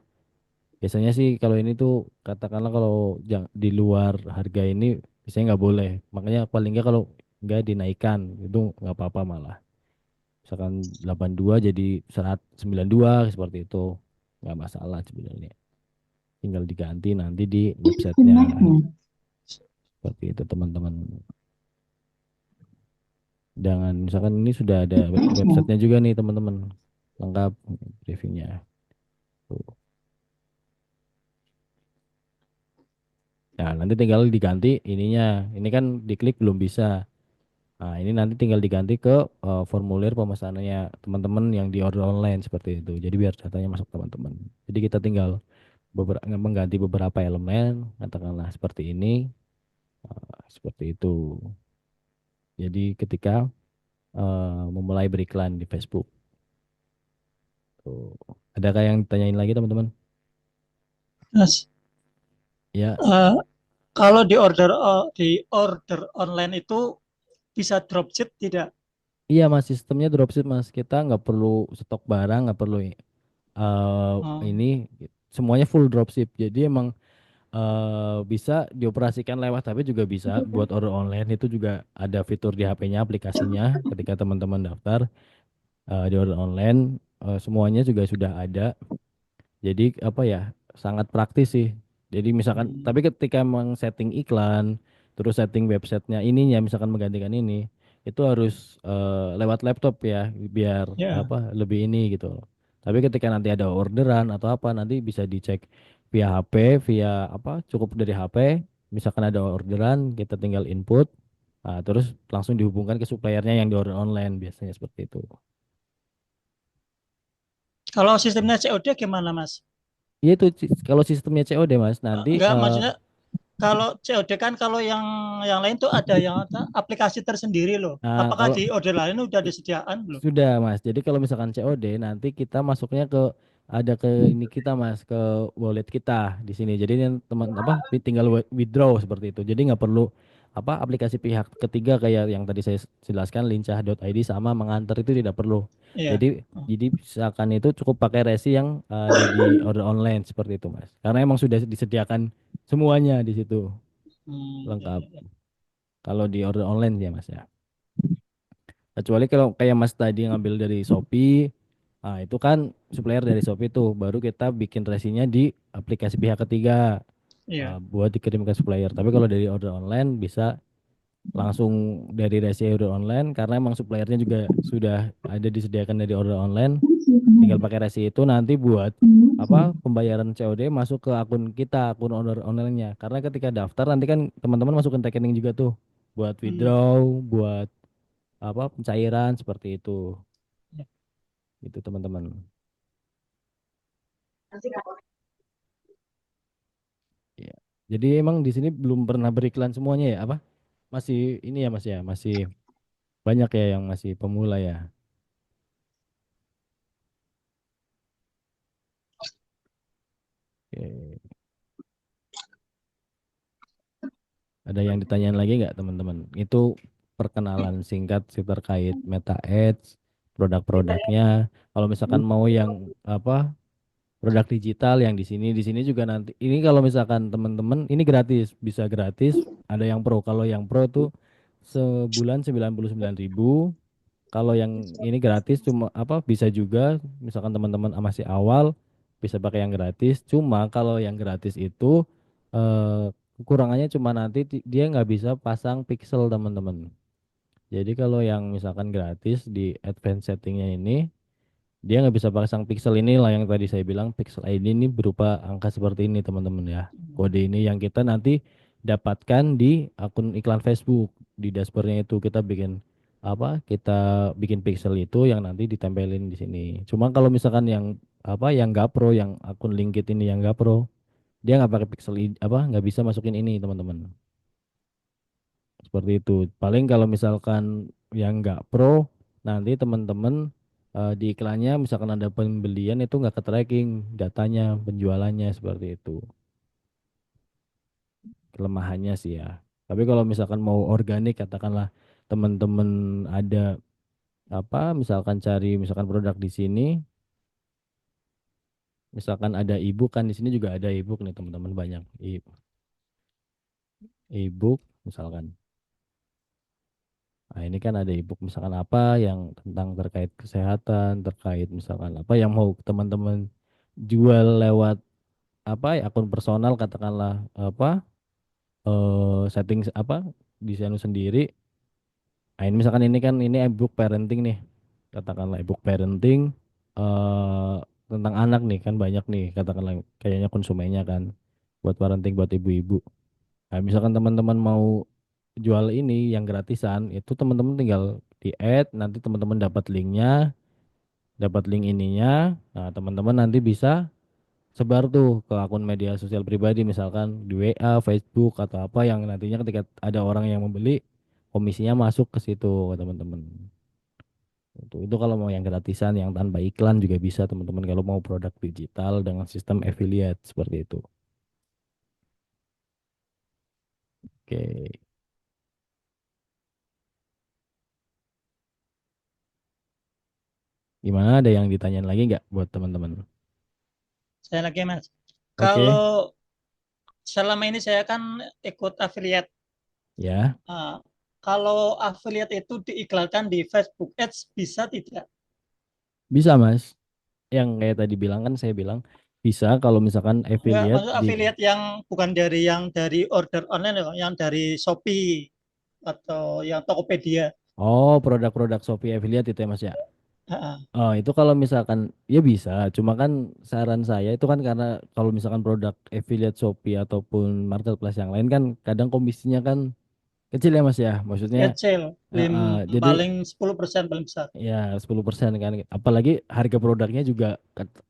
Biasanya sih kalau ini tuh katakanlah kalau di luar harga ini biasanya nggak boleh. Makanya paling nggak kalau nggak dinaikkan itu nggak apa-apa malah. Misalkan 82 jadi 192 seperti itu nggak masalah sebenarnya. Tinggal diganti nanti di websitenya seperti itu teman-teman. Dengan misalkan ini sudah ada websitenya juga nih teman-teman lengkap reviewnya. Tuh. Nah nanti tinggal diganti ininya. Ini kan diklik belum bisa. Nah ini nanti tinggal diganti ke formulir pemesanannya teman-teman yang di order online seperti itu. Jadi biar datanya masuk teman-teman. Jadi kita tinggal mengganti beberapa elemen, katakanlah seperti ini, seperti itu. Jadi ketika memulai beriklan di Facebook. Tuh. Adakah yang ditanyain lagi teman-teman? Mas, Ya, eh, kalau di order online itu bisa dropship tidak? iya mas sistemnya dropship mas. Kita nggak perlu stok barang, nggak perlu Oh, ini semuanya full dropship. Jadi emang bisa dioperasikan lewat HP juga bisa buat order online itu juga ada fitur di HP-nya aplikasinya ketika teman-teman daftar di order online semuanya juga sudah ada. Jadi apa ya sangat praktis sih. Jadi misalkan tapi ketika emang setting iklan terus setting websitenya ininya misalkan menggantikan ini itu harus lewat laptop ya biar ya. apa lebih ini gitu. Tapi ketika nanti ada orderan atau apa nanti bisa dicek via HP via apa cukup dari HP. Misalkan ada orderan kita tinggal input terus langsung dihubungkan ke suppliernya yang di order online biasanya seperti itu. Kalau sistemnya COD gimana, Mas? Iya itu kalau sistemnya COD Mas nanti Enggak, maksudnya Kalau COD kan kalau yang lain tuh ada yang aplikasi tersendiri loh. Nah, Apakah kalau di order lain udah disediakan belum? sudah Mas, jadi kalau misalkan COD nanti kita masuknya ke ada ke ini kita Mas, ke wallet kita di sini. Jadi yang teman apa tinggal withdraw seperti itu. Jadi nggak perlu apa aplikasi pihak ketiga kayak yang tadi saya jelaskan lincah.id sama mengantar itu tidak perlu. Iya. Jadi jadi misalkan itu cukup pakai resi yang ada di order online seperti itu Mas. Karena emang sudah disediakan semuanya di situ Iya, lengkap. iya, iya. Kalau di order online ya Mas ya. Kecuali kalau kayak Mas tadi ngambil dari Shopee, nah itu kan supplier dari Shopee tuh, baru kita bikin resinya di aplikasi pihak ketiga Iya. buat dikirim ke supplier. Tapi kalau dari order online bisa langsung dari resi order online karena emang suppliernya juga sudah ada disediakan dari order online. Tinggal pakai resi itu nanti buat apa pembayaran COD masuk ke akun kita, akun order online-nya. Karena ketika daftar nanti kan teman-teman masukin rekening juga tuh buat Hmm. withdraw, buat apa pencairan seperti itu. Itu teman-teman. Ya. Jadi emang di sini belum pernah beriklan semuanya ya, apa? Masih ini ya Mas ya, masih banyak ya yang masih pemula ya. Oke. Ada yang ditanyain lagi nggak teman-teman? Itu perkenalan singkat sih terkait Meta Ads, produk-produknya. Kalau misalkan mau yang apa? Produk digital yang di sini juga nanti. Ini kalau misalkan teman-teman ini gratis, bisa gratis. Ada yang pro. Kalau yang pro tuh sebulan 99.000. Kalau yang ini gratis cuma apa bisa juga misalkan teman-teman masih awal bisa pakai yang gratis. Cuma kalau yang gratis itu kekurangannya cuma nanti dia nggak bisa pasang pixel teman-teman. Jadi kalau yang misalkan gratis di advance settingnya ini dia nggak bisa pasang pixel ini lah yang tadi saya bilang pixel ID ini berupa angka seperti ini teman-teman ya. Kode ini yang kita nanti dapatkan di akun iklan Facebook. Di dashboardnya itu kita bikin apa? Kita bikin pixel itu yang nanti ditempelin di sini. Cuma kalau misalkan yang apa yang nggak pro, yang akun linkit ini yang nggak pro, dia nggak pakai pixel apa nggak bisa masukin ini teman-teman. Seperti itu. Paling kalau misalkan yang nggak pro, nanti teman-teman di iklannya misalkan ada pembelian itu nggak ke tracking datanya, penjualannya seperti itu. Kelemahannya sih ya. Tapi kalau misalkan mau organik, katakanlah teman-teman ada apa, misalkan cari misalkan produk di sini, misalkan ada ebook kan di sini juga ada ebook nih teman-teman banyak ebook misalkan. Nah, ini kan ada ebook misalkan apa yang tentang terkait kesehatan, terkait misalkan apa yang mau teman-teman jual lewat apa ya, akun personal katakanlah apa setting apa desain sendiri. Nah, ini misalkan ini kan ini ebook parenting nih. Katakanlah ebook parenting eh tentang anak nih kan banyak nih katakanlah kayaknya konsumennya kan buat parenting buat ibu-ibu. Nah, misalkan teman-teman mau jual ini yang gratisan, itu teman-teman tinggal di add, nanti teman-teman dapat linknya, dapat link ininya. Nah, teman-teman nanti bisa sebar tuh ke akun media sosial pribadi, misalkan di WA, Facebook atau apa yang nantinya ketika ada orang yang membeli, komisinya masuk ke situ ke teman-teman. Itu kalau mau yang gratisan, yang tanpa iklan juga bisa teman-teman kalau mau produk digital dengan sistem affiliate seperti itu. Oke, gimana? Ada yang ditanyain lagi nggak buat teman-teman? Saya lagi Mas. Oke, Kalau selama ini saya kan ikut affiliate. ya. Ah, kalau affiliate itu diiklankan di Facebook Ads bisa tidak? Bisa Mas, yang kayak tadi bilang kan saya bilang bisa kalau misalkan Enggak, affiliate maksud di affiliate yang bukan dari yang dari order online ya, yang dari Shopee atau yang Tokopedia. oh produk-produk Shopee affiliate itu ya Mas ya. Ah, ah. Oh itu kalau misalkan ya bisa, cuma kan saran saya itu kan karena kalau misalkan produk affiliate Shopee ataupun marketplace yang lain kan kadang komisinya kan kecil ya Mas ya. Maksudnya Kecil, jadi paling 10% paling besar. ya 10% kan. Apalagi harga produknya juga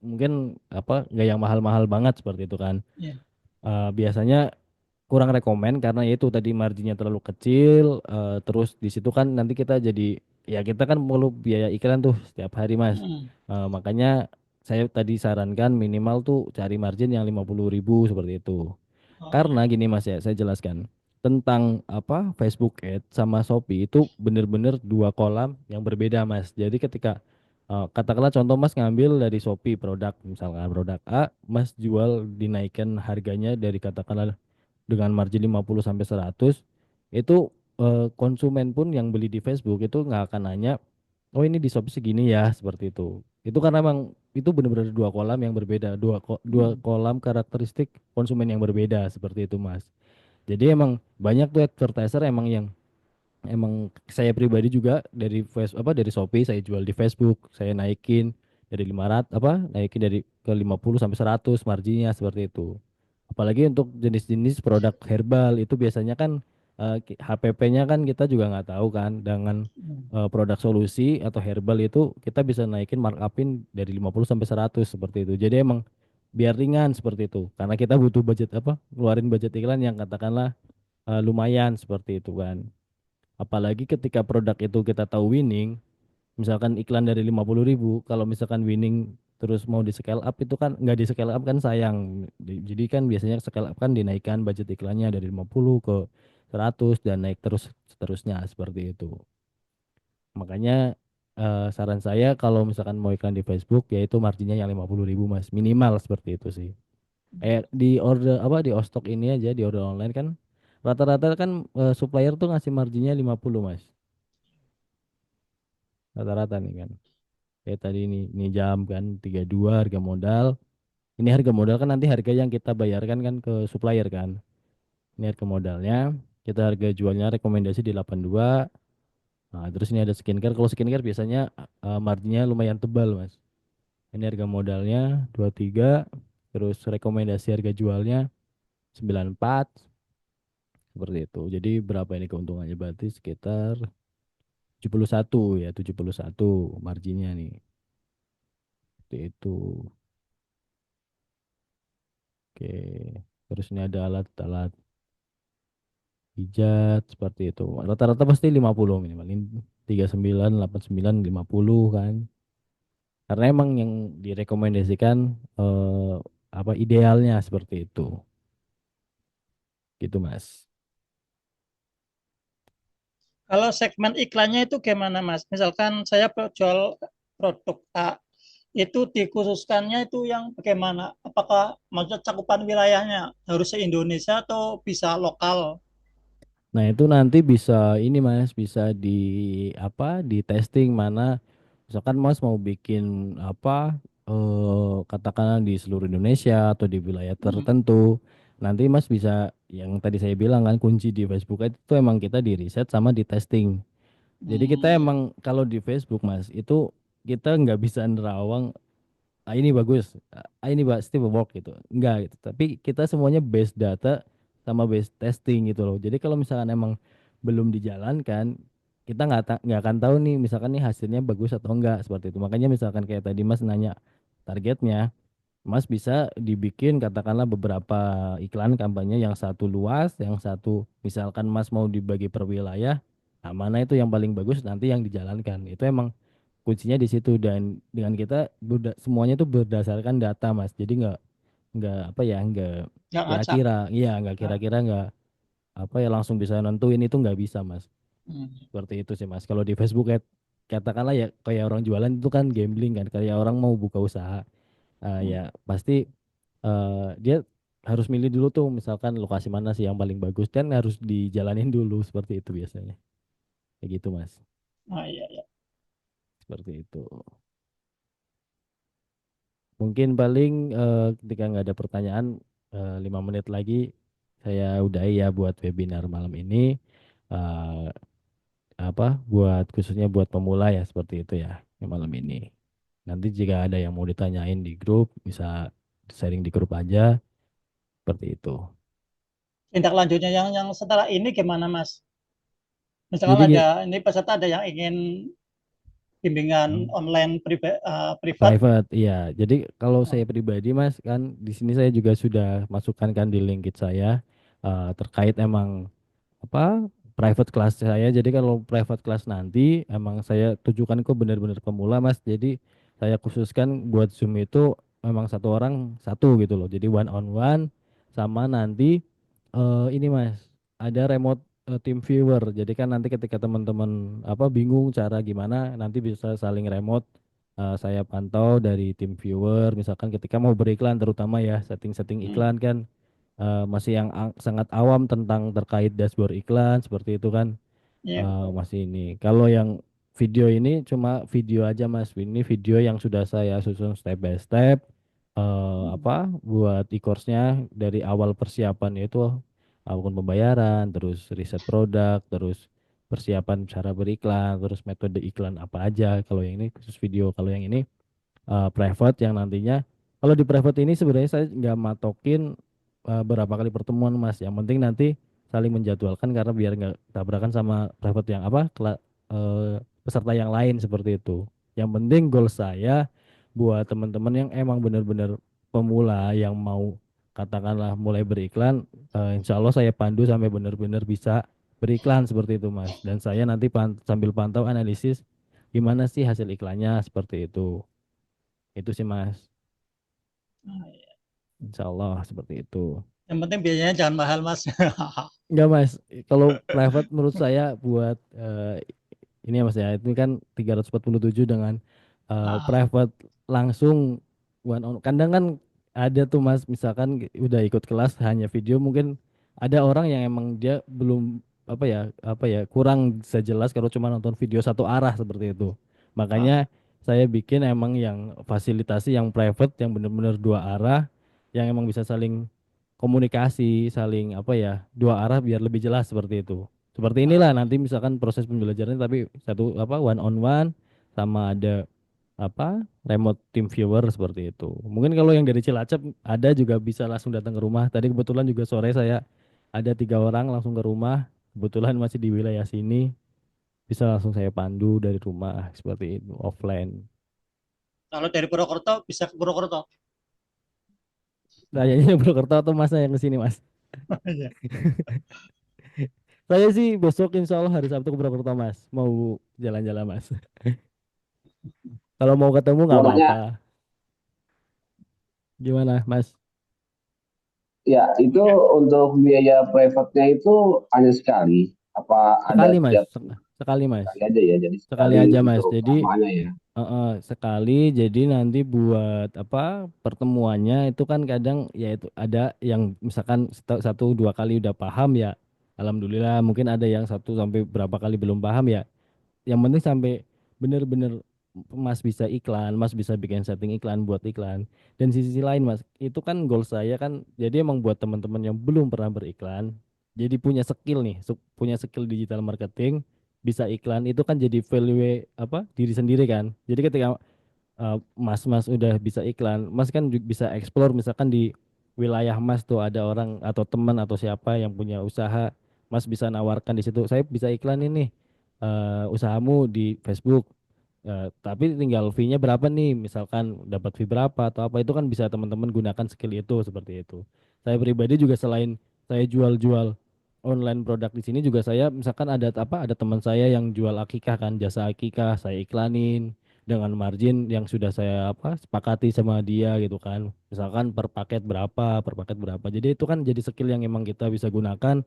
mungkin apa nggak yang mahal-mahal banget seperti itu kan. Ya. Biasanya kurang rekomen karena ya itu tadi marginnya terlalu kecil, terus di situ kan nanti kita jadi ya kita kan perlu biaya iklan tuh setiap hari Mas. Hmm. Makanya saya tadi sarankan minimal tuh cari margin yang 50.000 seperti itu. Oh Karena iya. gini Mas ya, saya jelaskan tentang apa Facebook Ads sama Shopee itu bener-bener dua kolam yang berbeda Mas. Jadi ketika katakanlah contoh Mas ngambil dari Shopee produk misalkan produk A, Mas jual dinaikkan harganya dari katakanlah dengan margin 50 sampai 100 itu konsumen pun yang beli di Facebook itu nggak akan nanya oh ini di Shopee segini ya seperti itu karena memang itu benar-benar dua kolam yang berbeda dua Hmm. kolam karakteristik konsumen yang berbeda seperti itu Mas jadi emang banyak tuh advertiser emang saya pribadi juga dari dari Shopee saya jual di Facebook, saya naikin dari 500 naikin dari ke 50 sampai 100 marginnya seperti itu. Apalagi untuk jenis-jenis produk herbal itu biasanya kan HPP-nya kan kita juga nggak tahu kan dengan Hmm. produk solusi atau herbal itu kita bisa naikin markupin dari 50 sampai 100 seperti itu. Jadi emang biar ringan seperti itu karena kita butuh budget ngeluarin budget iklan yang katakanlah lumayan seperti itu kan. Apalagi ketika produk itu kita tahu winning, misalkan iklan dari 50.000, kalau misalkan winning terus mau di scale up itu kan nggak di scale up kan sayang. Jadi kan biasanya scale up kan dinaikkan budget iklannya dari 50 ke 100 dan naik terus seterusnya seperti itu. Makanya saran saya kalau misalkan mau iklan di Facebook yaitu marginnya yang 50.000 Mas, minimal seperti itu sih. Di order di Ostok ini aja di order online kan rata-rata kan supplier tuh ngasih marginnya 50 Mas. Rata-rata nih kan. Kayak tadi ini jam kan 32 harga modal. Ini harga modal kan nanti harga yang kita bayarkan kan ke supplier kan. Ini harga modalnya. Kita harga jualnya rekomendasi di 82. Nah, terus ini ada skincare. Kalau skincare biasanya marginnya lumayan tebal, Mas. Ini harga modalnya 23. Terus rekomendasi harga jualnya 94. Seperti itu. Jadi berapa ini keuntungannya? Berarti sekitar 71 ya, 71 marginnya nih. Seperti itu. Oke. Terus ini ada alat-alat pijat seperti itu. Rata-rata pasti 50 minimal. Ini 39, 89, 50 kan. Karena emang yang direkomendasikan idealnya seperti itu. Gitu, Mas. Kalau segmen iklannya itu gimana, Mas? Misalkan saya jual produk A, itu dikhususkannya itu yang bagaimana? Apakah maksud cakupan wilayahnya harus se-Indonesia atau bisa lokal? Nah, itu nanti bisa ini Mas, bisa di testing mana misalkan Mas mau bikin katakanlah di seluruh Indonesia atau di wilayah Hmm. tertentu. Nanti Mas bisa yang tadi saya bilang kan kunci di Facebook itu emang kita di riset sama di testing. Jadi kita Hmm, iya. emang kalau di Facebook Mas itu kita nggak bisa nerawang ini bagus, ini pasti work gitu. Enggak gitu. Tapi kita semuanya base data sama base testing gitu loh. Jadi kalau misalkan emang belum dijalankan, kita nggak akan tahu nih misalkan nih hasilnya bagus atau enggak seperti itu. Makanya misalkan kayak tadi Mas nanya targetnya, Mas bisa dibikin katakanlah beberapa iklan kampanye yang satu luas, yang satu misalkan Mas mau dibagi per wilayah, nah mana itu yang paling bagus nanti yang dijalankan. Itu emang kuncinya di situ dan dengan kita semuanya itu berdasarkan data Mas. Jadi nggak nggak Yang acak. kira-kira, iya nggak Nah, kira-kira nggak langsung bisa nentuin itu nggak bisa Mas. hmm, Seperti itu sih Mas. Kalau di Facebook kayak katakanlah ya kayak orang jualan itu kan gambling kan, kayak orang mau buka usaha. Ya hmm. pasti dia harus milih dulu tuh misalkan lokasi mana sih yang paling bagus dan harus dijalanin dulu seperti itu biasanya. Kayak gitu Mas. Nah, iya, iya. Seperti itu. Mungkin paling ketika nggak ada pertanyaan 5 menit lagi saya udahi ya buat webinar malam ini. Eh, buat khususnya buat pemula ya seperti itu ya yang malam ini. Nanti jika ada yang mau ditanyain di grup bisa sharing di grup aja seperti itu. Tindak lanjutnya yang setelah ini gimana, Mas? Misalkan Jadi ada ini peserta ada yang ingin bimbingan online privat. private, iya. Jadi kalau saya Oh, pribadi Mas kan di sini saya juga sudah masukkan kan di link saya. terkait emang apa private class saya. Jadi kalau private class nanti emang saya tujukan ke benar-benar pemula Mas. Jadi saya khususkan buat Zoom itu memang satu orang satu gitu loh. Jadi one on one sama nanti ini Mas ada remote team viewer. Jadi kan nanti ketika teman-teman apa bingung cara gimana nanti bisa saling remote. Saya pantau dari tim viewer misalkan ketika mau beriklan terutama ya setting-setting Hmm. iklan kan masih yang sangat awam tentang terkait dashboard iklan seperti itu kan. Iya. Masih ini kalau yang video ini cuma video aja Mas, ini video yang sudah saya susun step by step apa buat e-course-nya dari awal persiapan itu akun pembayaran terus riset produk terus persiapan cara beriklan terus metode iklan apa aja kalau yang ini khusus video kalau yang ini private yang nantinya kalau di private ini sebenarnya saya nggak matokin berapa kali pertemuan Mas. Yang penting nanti saling menjadwalkan karena biar nggak tabrakan sama private yang apa peserta yang lain seperti itu. Yang penting goal saya buat teman-teman yang emang benar-benar pemula yang mau katakanlah mulai beriklan, insya Allah saya pandu sampai benar-benar bisa beriklan seperti itu Mas. Dan saya nanti sambil pantau analisis gimana sih hasil iklannya seperti itu. Itu sih Mas, Nah, iya. insya Allah seperti itu. Yang penting biayanya jangan mahal, Mas. Enggak Mas, kalau private menurut saya buat ini ya Mas ya, itu kan 347 dengan Ah, private langsung one on. Kadang kan ada tuh Mas, misalkan udah ikut kelas hanya video, mungkin ada orang yang emang dia belum apa ya kurang bisa jelas kalau cuma nonton video satu arah seperti itu. ah. Makanya saya bikin emang yang fasilitasi yang private yang benar-benar dua arah, yang emang bisa saling komunikasi, saling apa ya dua arah biar lebih jelas seperti itu. Seperti inilah Ah. nanti misalkan proses pembelajarannya tapi satu apa one on one sama ada apa remote team viewer seperti itu. Mungkin kalau yang dari Cilacap ada juga bisa langsung datang ke rumah. Tadi kebetulan juga sore saya ada 3 orang langsung ke rumah. Kebetulan masih di wilayah sini bisa langsung saya pandu dari rumah seperti itu offline. Kalau dari Purwokerto bisa ke Purwokerto. Kayaknya Purwokerto atau masnya yang ke sini Mas? Iya. Saya sih besok insya Allah hari Sabtu ke Purwokerto Mas. Mau jalan-jalan Mas. Kalau mau ketemu nggak apa-apa. Namanya Gimana Mas? ya itu untuk biaya private-nya itu hanya sekali. Apa ada Sekali Mas. tiap Sekali Mas. kali aja ya? Jadi Sekali sekali aja Mas. untuk Jadi lamanya ya. sekali. Jadi nanti buat apa pertemuannya itu kan kadang ya itu ada yang misalkan satu dua kali udah paham ya. Alhamdulillah. Mungkin ada yang satu sampai berapa kali belum paham ya. Yang penting sampai bener-bener Mas bisa iklan, Mas bisa bikin setting iklan buat iklan. Dan sisi lain Mas, itu kan goal saya kan jadi emang buat teman-teman yang belum pernah beriklan, jadi punya skill nih, punya skill digital marketing, bisa iklan itu kan jadi value apa diri sendiri kan. Jadi ketika Mas udah bisa iklan, Mas kan bisa explore misalkan di wilayah Mas tuh ada orang atau teman atau siapa yang punya usaha, Mas bisa nawarkan di situ, saya bisa iklan ini usahamu di Facebook. Tapi tinggal fee-nya berapa nih, misalkan dapat fee berapa atau apa itu kan bisa teman-teman gunakan skill itu seperti itu. Saya pribadi juga selain saya jual-jual online produk di sini juga saya misalkan ada teman saya yang jual akikah kan jasa akikah saya iklanin dengan margin yang sudah saya apa sepakati sama dia gitu kan. Misalkan per paket berapa. Jadi itu kan jadi skill yang emang kita bisa gunakan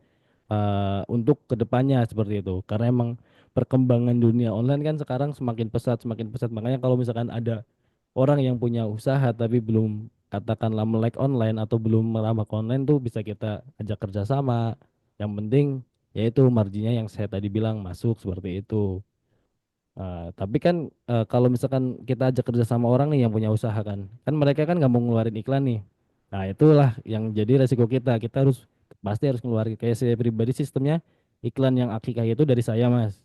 untuk kedepannya seperti itu. Karena emang perkembangan dunia online kan sekarang semakin pesat, semakin pesat. Makanya kalau misalkan ada orang yang punya usaha tapi belum katakanlah melek online atau belum merambah ke online tuh bisa kita ajak kerjasama. Yang penting yaitu marginnya yang saya tadi bilang masuk seperti itu. Tapi kan kalau misalkan kita ajak kerja sama orang nih yang punya usaha kan mereka kan nggak mau ngeluarin iklan nih. Nah itulah yang jadi resiko kita. Kita pasti harus ngeluarin. Kayak saya pribadi sistemnya iklan yang akikah itu dari saya Mas.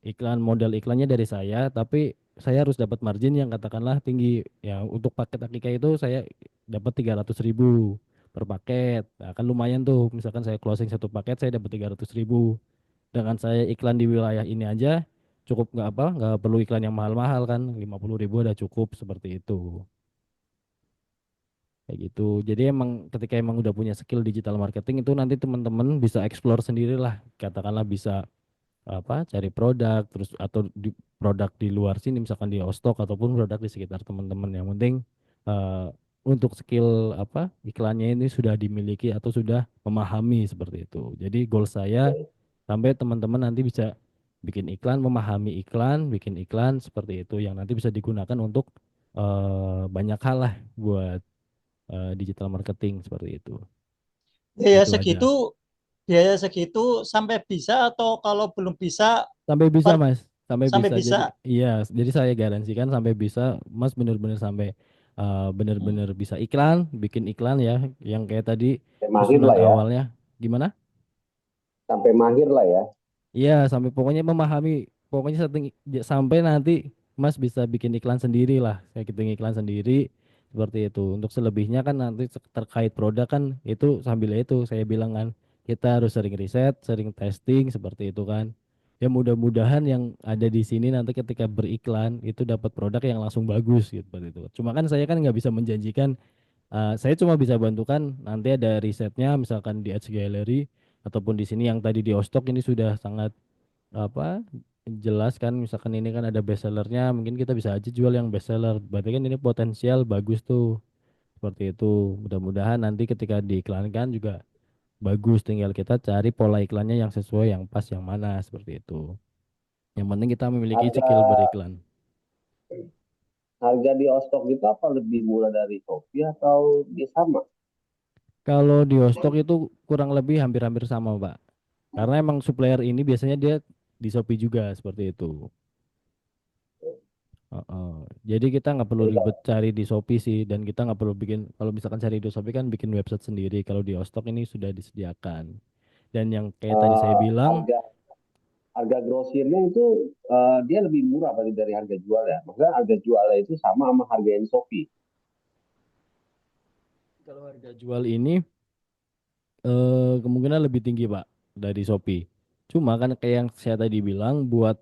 Iklan modal iklannya dari saya, tapi saya harus dapat margin yang katakanlah tinggi. Ya untuk paket akikah itu saya dapat 300.000 per paket. Nah, kan lumayan tuh. Misalkan saya closing satu paket saya dapat 300.000 dengan saya iklan di wilayah ini aja cukup nggak perlu iklan yang mahal-mahal kan 50.000 udah cukup seperti itu. kayak gitu. Jadi emang ketika emang udah punya skill digital marketing itu nanti teman-teman bisa explore sendiri lah, katakanlah bisa apa cari produk terus atau di produk di luar sini misalkan di Ostok ataupun produk di sekitar teman-teman, yang penting eh, untuk skill apa iklannya ini sudah dimiliki atau sudah memahami seperti itu. Jadi goal saya Ya, sampai teman-teman nanti bisa bikin iklan, memahami iklan, bikin iklan seperti itu yang nanti bisa digunakan untuk banyak hal lah buat digital marketing seperti itu. Biaya Itu segitu, aja. biaya segitu sampai bisa atau kalau belum bisa Sampai bisa per- Mas, sampai sampai bisa. bisa. Jadi iya, jadi saya garansikan sampai bisa Mas bener-bener sampai bener-bener bisa iklan, bikin iklan ya, yang kayak tadi sampai mahir susunan lah ya, awalnya gimana? sampai mahir lah ya. Iya, sampai pokoknya memahami, pokoknya sampai nanti Mas bisa bikin iklan sendiri lah, kayak bikin iklan sendiri seperti itu. Untuk selebihnya kan nanti terkait produk kan itu sambil itu saya bilang kan kita harus sering riset, sering testing seperti itu kan. Ya mudah-mudahan yang ada di sini nanti ketika beriklan itu dapat produk yang langsung bagus gitu seperti itu. Cuma kan saya kan nggak bisa menjanjikan, saya cuma bisa bantukan nanti ada risetnya misalkan di Ads Gallery ataupun di sini yang tadi di Ostok ini sudah sangat apa jelas kan, misalkan ini kan ada best sellernya mungkin kita bisa aja jual yang best seller, berarti kan ini potensial bagus tuh seperti itu. Mudah-mudahan nanti ketika diiklankan juga bagus, tinggal kita cari pola iklannya yang sesuai yang pas yang mana seperti itu, yang penting kita memiliki Harga skill beriklan. harga di Ostok itu apa lebih murah dari Shopee atau dia sama? Kalau di Ostok itu kurang lebih hampir-hampir sama Pak, karena emang supplier ini biasanya dia di Shopee juga seperti itu. Heeh. Jadi kita nggak perlu Jadi ribet cari di Shopee sih, dan kita nggak perlu bikin, kalau misalkan cari di Shopee kan bikin website sendiri. Kalau di Ostok ini sudah disediakan. Dan yang kayak tadi saya bilang, harga harga grosirnya itu dia lebih murah dari harga jual ya. Maksudnya harga jualnya itu sama sama harga yang Shopee. kalau harga jual ini kemungkinan lebih tinggi Pak dari Shopee. Cuma kan kayak yang saya tadi bilang, buat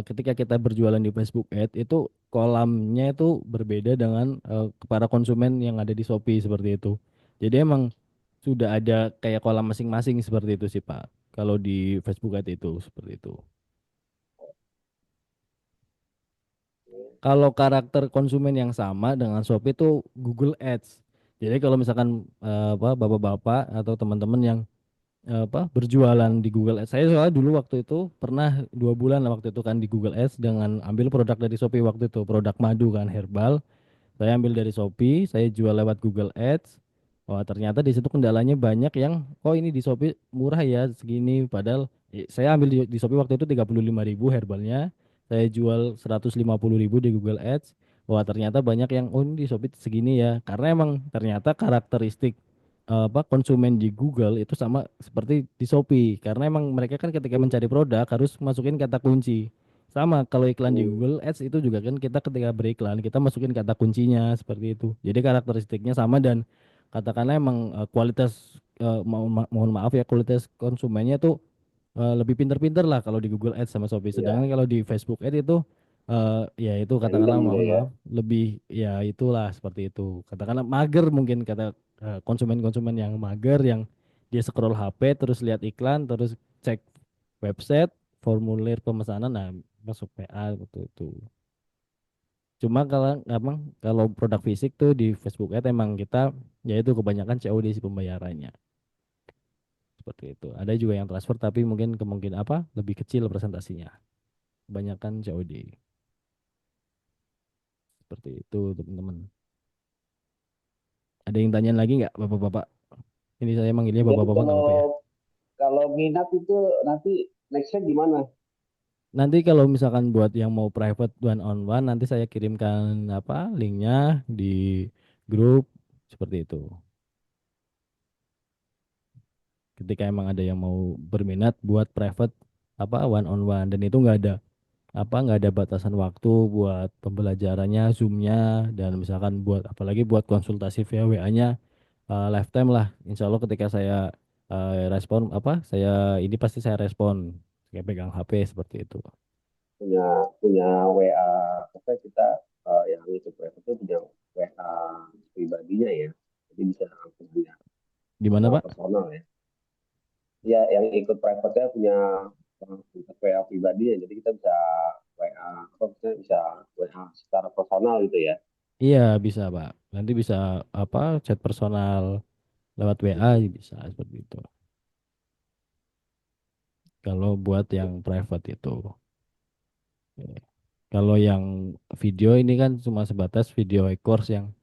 ketika kita berjualan di Facebook Ad itu kolamnya itu berbeda dengan para konsumen yang ada di Shopee seperti itu. Jadi emang sudah ada kayak kolam masing-masing seperti itu sih Pak. Kalau di Facebook Ad itu seperti itu. Kalau karakter konsumen yang sama dengan Shopee itu Google Ads. Jadi kalau misalkan apa bapak-bapak atau teman-teman yang apa berjualan di Google Ads. Saya soalnya dulu waktu itu pernah 2 bulan lah waktu itu kan di Google Ads dengan ambil produk dari Shopee waktu itu, produk madu kan herbal. Saya ambil dari Shopee, saya jual lewat Google Ads. Wah, ternyata di situ kendalanya banyak yang, oh ini di Shopee murah ya segini. Padahal saya ambil di Shopee waktu itu 35.000 herbalnya. Saya jual 150.000 di Google Ads. Wah, ternyata banyak yang, oh ini di Shopee segini ya. Karena emang ternyata karakteristik apa konsumen di Google itu sama seperti di Shopee. Karena emang mereka kan ketika mencari produk harus masukin kata kunci. Sama kalau iklan di Hmm. Google Ads itu juga kan kita ketika beriklan kita masukin kata kuncinya seperti itu. Jadi karakteristiknya sama, dan katakanlah emang kualitas mohon maaf ya, kualitas konsumennya tuh lebih pinter-pinter lah kalau di Google Ads sama Shopee. Ya, Sedangkan kalau di Facebook Ads itu ya itu katakanlah random dia mohon ya. maaf lebih ya itulah seperti itu. Katakanlah mager mungkin kata konsumen-konsumen yang mager yang dia scroll HP terus lihat iklan terus cek website formulir pemesanan, nah masuk PA gitu itu. Cuma kalau emang kalau produk fisik tuh di Facebook Ads emang kita ya itu kebanyakan COD sih pembayarannya seperti itu. Ada juga yang transfer tapi mungkin kemungkinan apa lebih kecil presentasinya. Kebanyakan COD seperti itu teman-teman. Ada yang tanya lagi nggak bapak-bapak? Ini saya manggilnya Jadi bapak-bapak nggak kalau apa-apa ya. kalau minat itu nanti nextnya gimana? Nanti kalau misalkan buat yang mau private one on one nanti saya kirimkan apa linknya di grup seperti itu. Ketika emang ada yang mau berminat buat private apa one on one, dan itu nggak ada apa nggak ada batasan waktu buat pembelajarannya zoomnya, dan misalkan buat apalagi buat konsultasi via WA-nya lifetime lah, insya Allah ketika saya respon apa saya ini pasti saya respon kayak pegang HP seperti itu. Punya punya WA apa kita yang itu private itu punya WA pribadinya ya. Jadi bisa langsung punya Gimana Pak? personal ya. Ya, yang ikut private-nya punya WA pribadi ya. Jadi kita bisa WA, apa maksudnya bisa WA secara personal gitu ya. Iya bisa Pak. Nanti bisa apa chat personal lewat WA bisa seperti itu. Kalau buat yang private itu. Oke. Kalau yang video ini kan cuma sebatas video e-course yang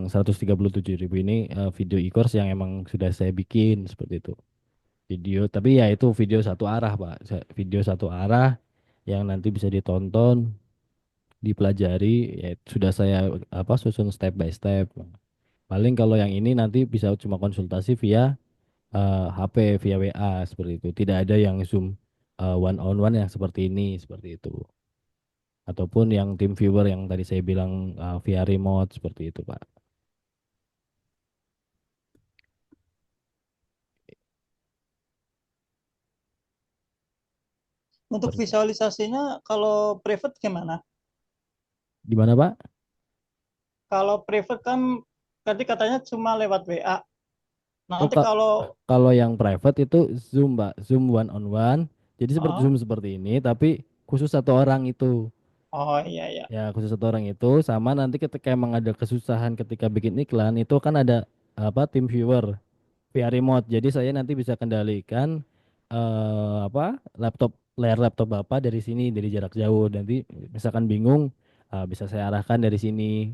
137.000 ini video e-course yang emang sudah saya bikin seperti itu. Video, tapi ya itu video satu arah, Pak. Video satu arah yang nanti bisa ditonton, dipelajari, ya sudah saya apa susun step by step. Paling kalau yang ini nanti bisa cuma konsultasi via HP, via WA seperti itu. Tidak ada yang Zoom one on one yang seperti ini, seperti itu. Ataupun yang tim viewer yang tadi saya bilang via remote seperti itu, Pak. Untuk Seperti itu. visualisasinya kalau private gimana? Gimana, Pak? Kalau private kan tadi katanya cuma lewat WA. Oh, Nanti kalau kalau yang private itu Zoom, Pak. Zoom one on one. Jadi seperti oh, Zoom seperti ini, tapi khusus satu orang itu. oh iya iya. Ya, khusus satu orang itu sama nanti ketika emang ada kesusahan ketika bikin iklan itu kan ada apa tim viewer via remote. Jadi saya nanti bisa kendalikan apa laptop layar laptop Bapak dari sini dari jarak jauh. Nanti misalkan bingung bisa saya arahkan dari sini.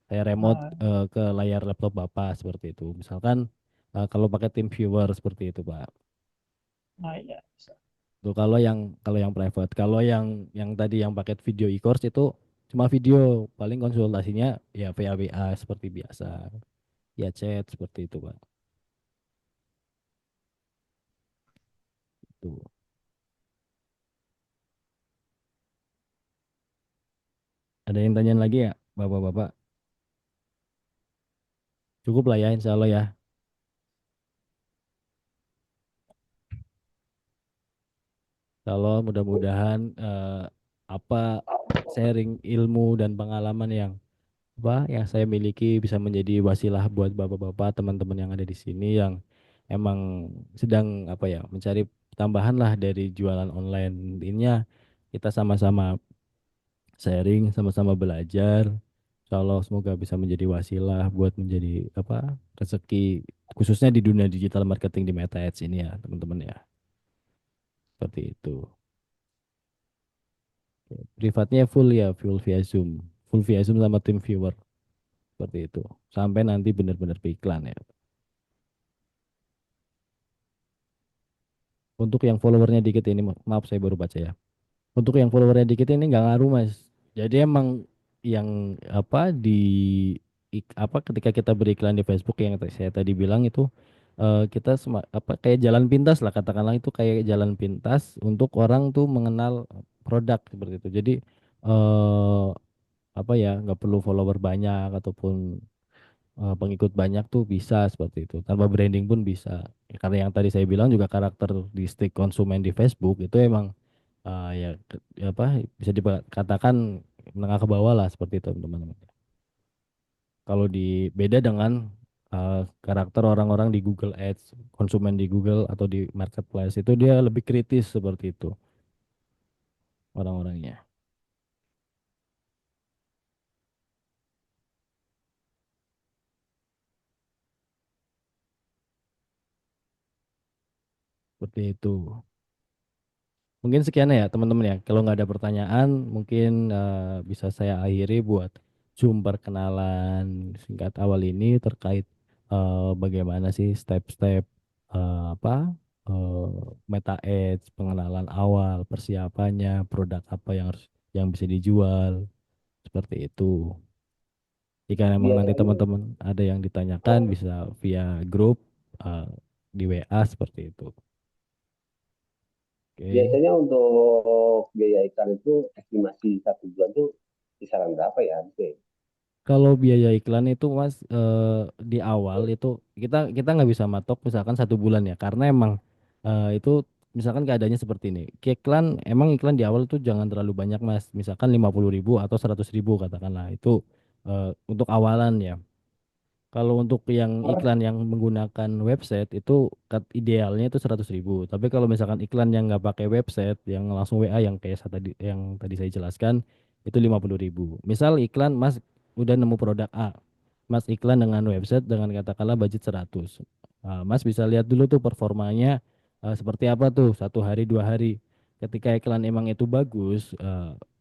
Saya remote Oh, ke layar laptop Bapak seperti itu. Misalkan kalau pakai tim viewer seperti itu, Pak. oh iya. Tuh kalau yang private, kalau yang tadi yang paket video e-course itu cuma video, paling konsultasinya ya via WA seperti biasa, ya chat seperti itu, Pak. Tuh. Ada yang tanya lagi ya, Bapak-bapak? Cukup lah ya, insya Allah ya. Kalau mudah-mudahan apa sharing ilmu dan pengalaman yang saya miliki bisa menjadi wasilah buat bapak-bapak, teman-teman yang ada di sini yang emang sedang apa ya mencari tambahan lah dari jualan online. Intinya kita sama-sama sharing, sama-sama belajar. Insya Allah semoga bisa menjadi wasilah buat menjadi apa rezeki khususnya di dunia digital marketing di Meta Ads ini ya teman-teman ya. Seperti itu. Privatnya full ya, full via Zoom. Full via Zoom sama tim viewer. Seperti itu. Sampai nanti benar-benar ke iklan ya. Untuk yang followernya dikit ini, maaf saya baru baca ya. Untuk yang followernya dikit ini nggak ngaruh mas. Jadi emang yang apa apa ketika kita beriklan di Facebook yang saya tadi bilang itu kita apa kayak jalan pintas lah katakanlah itu kayak jalan pintas untuk orang tuh mengenal produk seperti itu. Jadi eh apa ya nggak perlu follower banyak ataupun pengikut banyak tuh bisa seperti itu. Tanpa branding pun bisa. Ya, karena yang tadi saya bilang juga karakteristik konsumen di Facebook itu emang ya, apa bisa dikatakan menengah ke bawah lah seperti itu teman-teman. Kalau beda dengan karakter orang-orang di Google Ads, konsumen di Google atau di marketplace itu dia lebih kritis seperti itu orang-orangnya. Seperti itu. Mungkin sekian ya teman-teman ya. Kalau nggak ada pertanyaan, mungkin bisa saya akhiri buat Zoom perkenalan singkat awal ini terkait bagaimana sih step-step apa eh, Meta Ads, pengenalan awal, persiapannya, produk apa yang bisa dijual, seperti itu. Jika memang nanti Biasanya teman-teman ada yang ditanyakan bisa via grup eh, di WA seperti itu. Oke. biasanya untuk biaya iklan itu estimasi 1 bulan tuh kisaran berapa ya? Oke. Kalau biaya iklan itu Mas di awal itu kita kita nggak bisa matok misalkan 1 bulan ya karena emang itu misalkan keadaannya seperti ini. Iklan, emang iklan di awal tuh jangan terlalu banyak Mas. Misalkan 50.000 atau 100.000 katakanlah. Itu untuk awalan ya. Kalau untuk yang iklan yang menggunakan website itu idealnya itu 100.000. Tapi kalau misalkan iklan yang nggak pakai website, yang langsung WA yang kayak yang tadi saya jelaskan, itu 50.000. Misal iklan Mas udah nemu produk A, Mas iklan dengan website dengan katakanlah budget 100. Mas bisa lihat dulu tuh performanya seperti apa tuh 1 hari 2 hari. Ketika iklan emang itu bagus,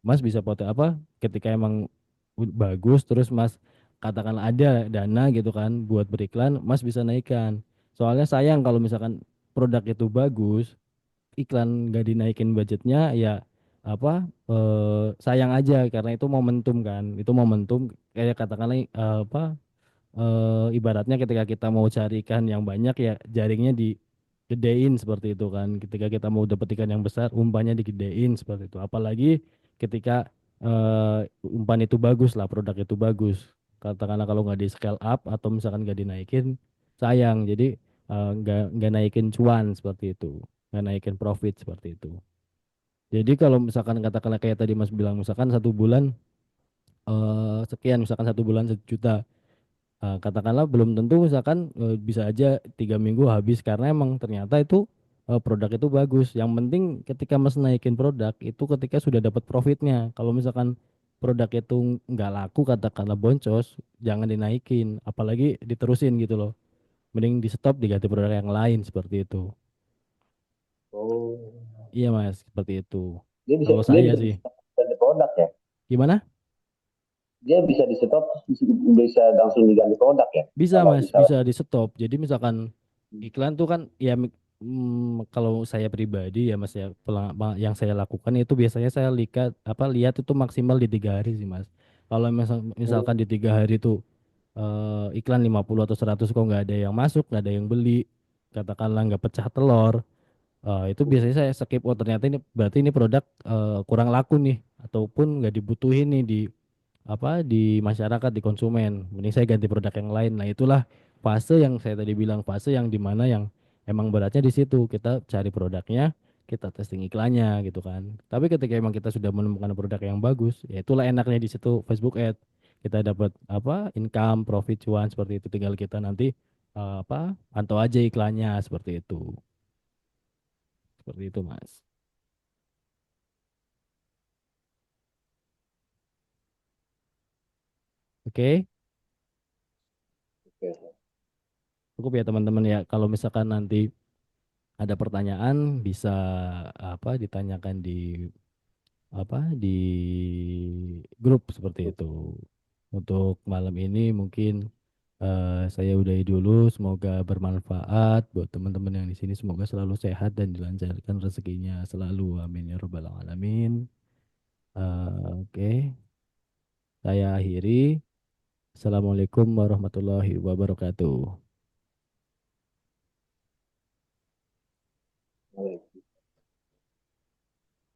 Mas bisa foto apa? Ketika emang bagus, terus Mas katakanlah ada dana gitu kan buat beriklan, Mas bisa naikkan. Soalnya sayang kalau misalkan produk itu bagus, iklan gak dinaikin budgetnya, ya apa sayang aja karena itu momentum kan, itu momentum kayak katakanlah ibaratnya ketika kita mau cari ikan yang banyak ya jaringnya digedein seperti itu kan. Ketika kita mau dapat ikan yang besar, umpannya digedein seperti itu. Apalagi ketika umpan itu bagus lah, produk itu bagus. Katakanlah kalau nggak di scale up atau misalkan nggak dinaikin, sayang. Jadi nggak naikin cuan seperti itu, nggak naikin profit seperti itu. Jadi kalau misalkan katakanlah kayak tadi Mas bilang, misalkan 1 bulan sekian, misalkan 1 bulan 1 juta. Katakanlah belum tentu misalkan bisa aja 3 minggu habis karena emang ternyata itu produk itu bagus. Yang penting ketika Mas naikin produk itu ketika sudah dapat profitnya. Kalau misalkan produk itu nggak laku katakanlah boncos, jangan dinaikin, apalagi diterusin gitu loh. Mending di stop diganti produk yang lain seperti itu. Oh, Iya Mas, seperti itu. dia bisa Kalau dia saya bisa sih. ganti produk ya. Gimana? Dia bisa di stop, bisa langsung diganti produk ya. Bisa Kalau Mas, misalnya, bisa di stop. Jadi misalkan iklan tuh kan ya kalau saya pribadi ya Mas ya yang saya lakukan itu biasanya saya lihat itu maksimal di 3 hari sih Mas. Kalau misalkan di 3 hari itu iklan 50 atau 100 kok nggak ada yang masuk, nggak ada yang beli, katakanlah nggak pecah telur, itu biasanya saya skip. Oh ternyata ini berarti ini produk kurang laku nih ataupun nggak dibutuhin nih di masyarakat, di konsumen, mending saya ganti produk yang lain. Nah itulah fase yang saya tadi bilang, fase yang dimana yang emang beratnya di situ, kita cari produknya, kita testing iklannya gitu kan. Tapi ketika emang kita sudah menemukan produk yang bagus, ya itulah enaknya di situ Facebook Ad, kita dapat income, profit, cuan seperti itu. Tinggal kita nanti pantau aja iklannya seperti itu Mas. Oke, oke. cukup ya teman-teman ya. Kalau misalkan nanti ada pertanyaan bisa ditanyakan di grup seperti itu. Untuk malam ini mungkin saya udahi dulu. Semoga bermanfaat buat teman-teman yang di sini. Semoga selalu sehat dan dilancarkan rezekinya selalu. Amin ya robbal alamin. Oke, saya akhiri. Assalamualaikum warahmatullahi wabarakatuh.